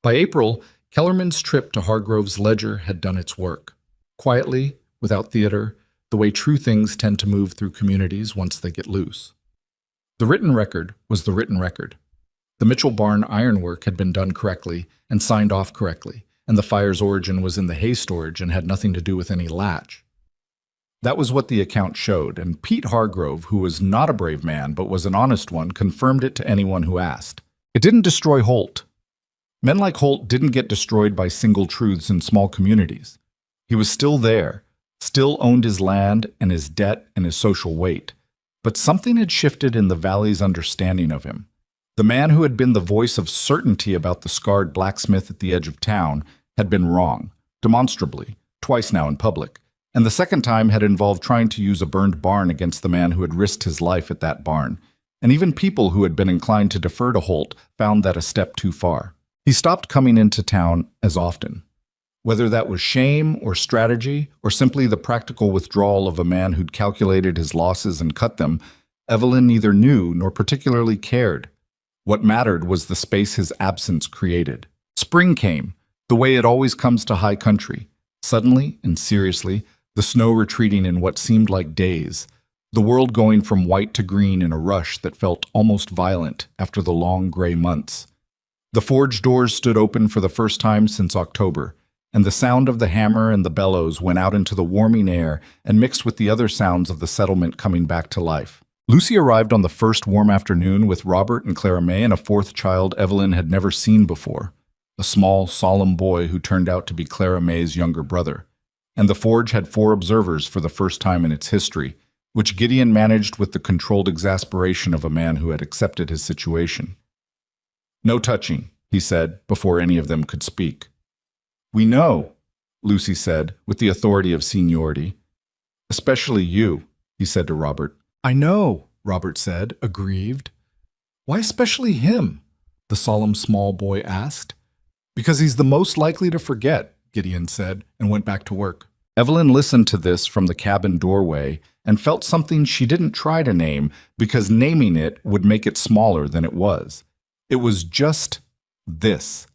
By April, Kellerman's trip to Hargrove's ledger had done its work. Quietly, without theater, the way true things tend to move through communities once they get loose. The written record was the written record. The Mitchell Barn ironwork had been done correctly and signed off correctly, and the fire's origin was in the hay storage and had nothing to do with any latch. That was what the account showed, and Pete Hargrove, who was not a brave man but was an honest one, confirmed it to anyone who asked. It didn't destroy Holt. Men like Holt didn't get destroyed by single truths in small communities. He was still there, still owned his land and his debt and his social weight, but something had shifted in the valley's understanding of him. The man who had been the voice of certainty about the scarred blacksmith at the edge of town had been wrong, demonstrably, twice now in public, and the second time had involved trying to use a burned barn against the man who had risked his life at that barn, and even people who had been inclined to defer to Holt found that a step too far. He stopped coming into town as often. Whether that was shame or strategy or simply the practical withdrawal of a man who'd calculated his losses and cut them, Evelyn neither knew nor particularly cared. What mattered was the space his absence created. Spring came, the way it always comes to high country. Suddenly and seriously, the snow retreating in what seemed like days, the world going from white to green in a rush that felt almost violent after the long gray months. The forge doors stood open for the first time since October, and the sound of the hammer and the bellows went out into the warming air and mixed with the other sounds of the settlement coming back to life. Lucy arrived on the first warm afternoon with Robert and Clara May and a fourth child Evelyn had never seen before, a small, solemn boy who turned out to be Clara May's younger brother. And the forge had 4 observers for the first time in its history, which Gideon managed with the controlled exasperation of a man who had accepted his situation. "No touching," he said, before any of them could speak. "We know," Lucy said, with the authority of seniority. "Especially you," he said to Robert. "I know," Robert said, aggrieved. "Why especially him?" the solemn small boy asked. "Because he's the most likely to forget," Gideon said, and went back to work. Evelyn listened to this from the cabin doorway and felt something she didn't try to name because naming it would make it smaller than it was. It was just this.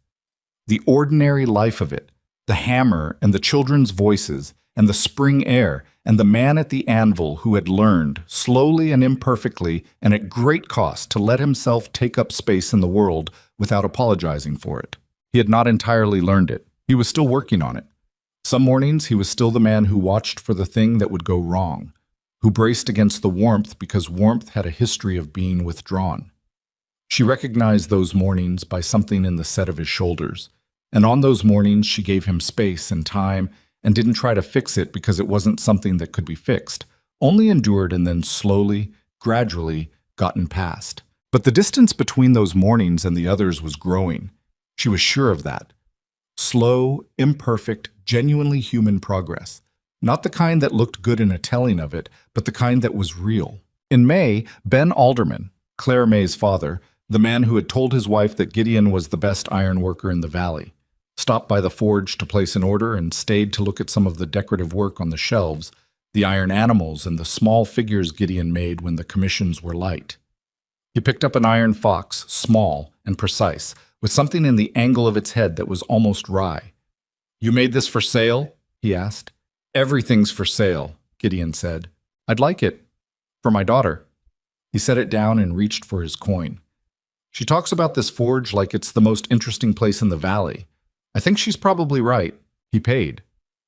The ordinary life of it, the hammer and the children's voices and the spring air and the man at the anvil who had learned, slowly and imperfectly and at great cost, to let himself take up space in the world without apologizing for it. He had not entirely learned it. He was still working on it. Some mornings he was still the man who watched for the thing that would go wrong, who braced against the warmth because warmth had a history of being withdrawn. She recognized those mornings by something in the set of his shoulders, and on those mornings she gave him space and time and didn't try to fix it because it wasn't something that could be fixed, only endured and then slowly, gradually, gotten past. But the distance between those mornings and the others was growing. She was sure of that. Slow, imperfect, genuinely human progress. Not the kind that looked good in a telling of it, but the kind that was real. In May, Ben Alderman, Clara May's father, the man who had told his wife that Gideon was the best iron worker in the valley, stopped by the forge to place an order and stayed to look at some of the decorative work on the shelves, the iron animals and the small figures Gideon made when the commissions were light. He picked up an iron fox, small and precise, with something in the angle of its head that was almost wry. "You made this for sale?" he asked. "Everything's for sale," Gideon said. "I'd like it. For my daughter." He set it down and reached for his coin. "She talks about this forge like it's the most interesting place in the valley. I think she's probably right." He paid.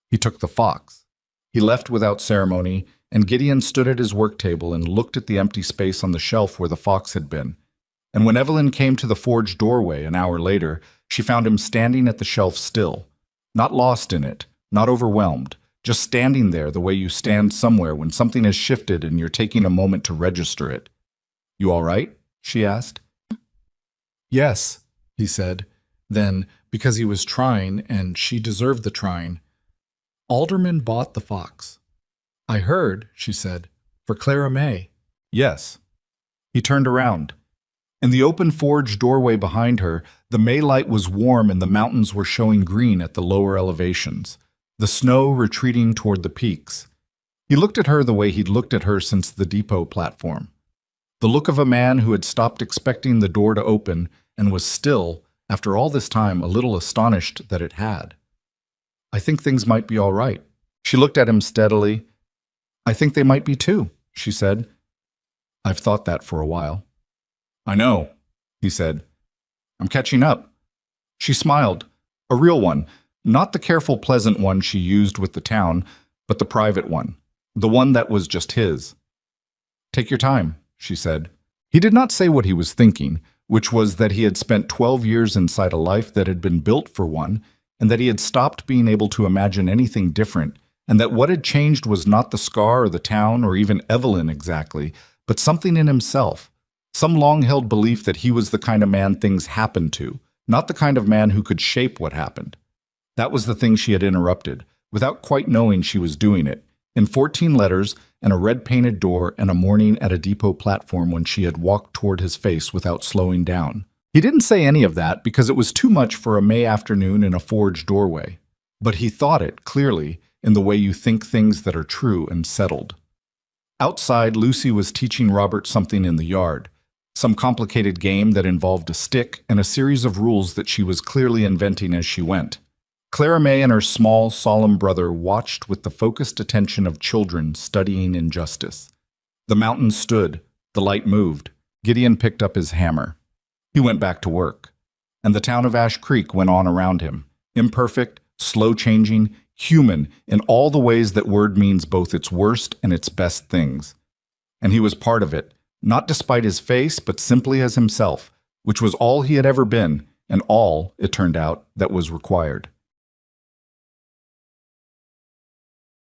He took the fox. He left without ceremony, and Gideon stood at his work table and looked at the empty space on the shelf where the fox had been. And when Evelyn came to the forge doorway an hour later, she found him standing at the shelf still, not lost in it, not overwhelmed, just standing there the way you stand somewhere when something has shifted and you're taking a moment to register it. "You all right?" she asked. "Yes," he said. Then, because he was trying, and she deserved the trying, "Alderman bought the fox." "I heard," she said, "for Clara May." "Yes." He turned around. In the open forge doorway behind her, the May light was warm and the mountains were showing green at the lower elevations, the snow retreating toward the peaks. He looked at her the way he'd looked at her since the depot platform. The look of a man who had stopped expecting the door to open and was still, after all this time, a little astonished that it had. "I think things might be all right." She looked at him steadily. "I think they might be too," she said. "I've thought that for a while." "I know," he said. "I'm catching up." She smiled, a real one, not the careful, pleasant one she used with the town, but the private one, the one that was just his. "Take your time," she said. He did not say what he was thinking, which was that he had spent 12 years inside a life that had been built for one, and that he had stopped being able to imagine anything different, and that what had changed was not the scar or the town or even Evelyn exactly, but something in himself, some long-held belief that he was the kind of man things happened to, not the kind of man who could shape what happened. That was the thing she had interrupted, without quite knowing she was doing it, in 14 letters and a red-painted door and a morning at a depot platform when she had walked toward his face without slowing down. He didn't say any of that because it was too much for a May afternoon in a forge doorway, but he thought it, clearly, in the way you think things that are true and settled. Outside, Lucy was teaching Robert something in the yard, some complicated game that involved a stick and a series of rules that she was clearly inventing as she went. Clara May and her small, solemn brother watched with the focused attention of children studying injustice. The mountains stood, the light moved. Gideon picked up his hammer. He went back to work. And the town of Ash Creek went on around him, imperfect, slow-changing, human in all the ways that word means both its worst and its best things. And he was part of it, not despite his face, but simply as himself, which was all he had ever been, and all, it turned out, that was required.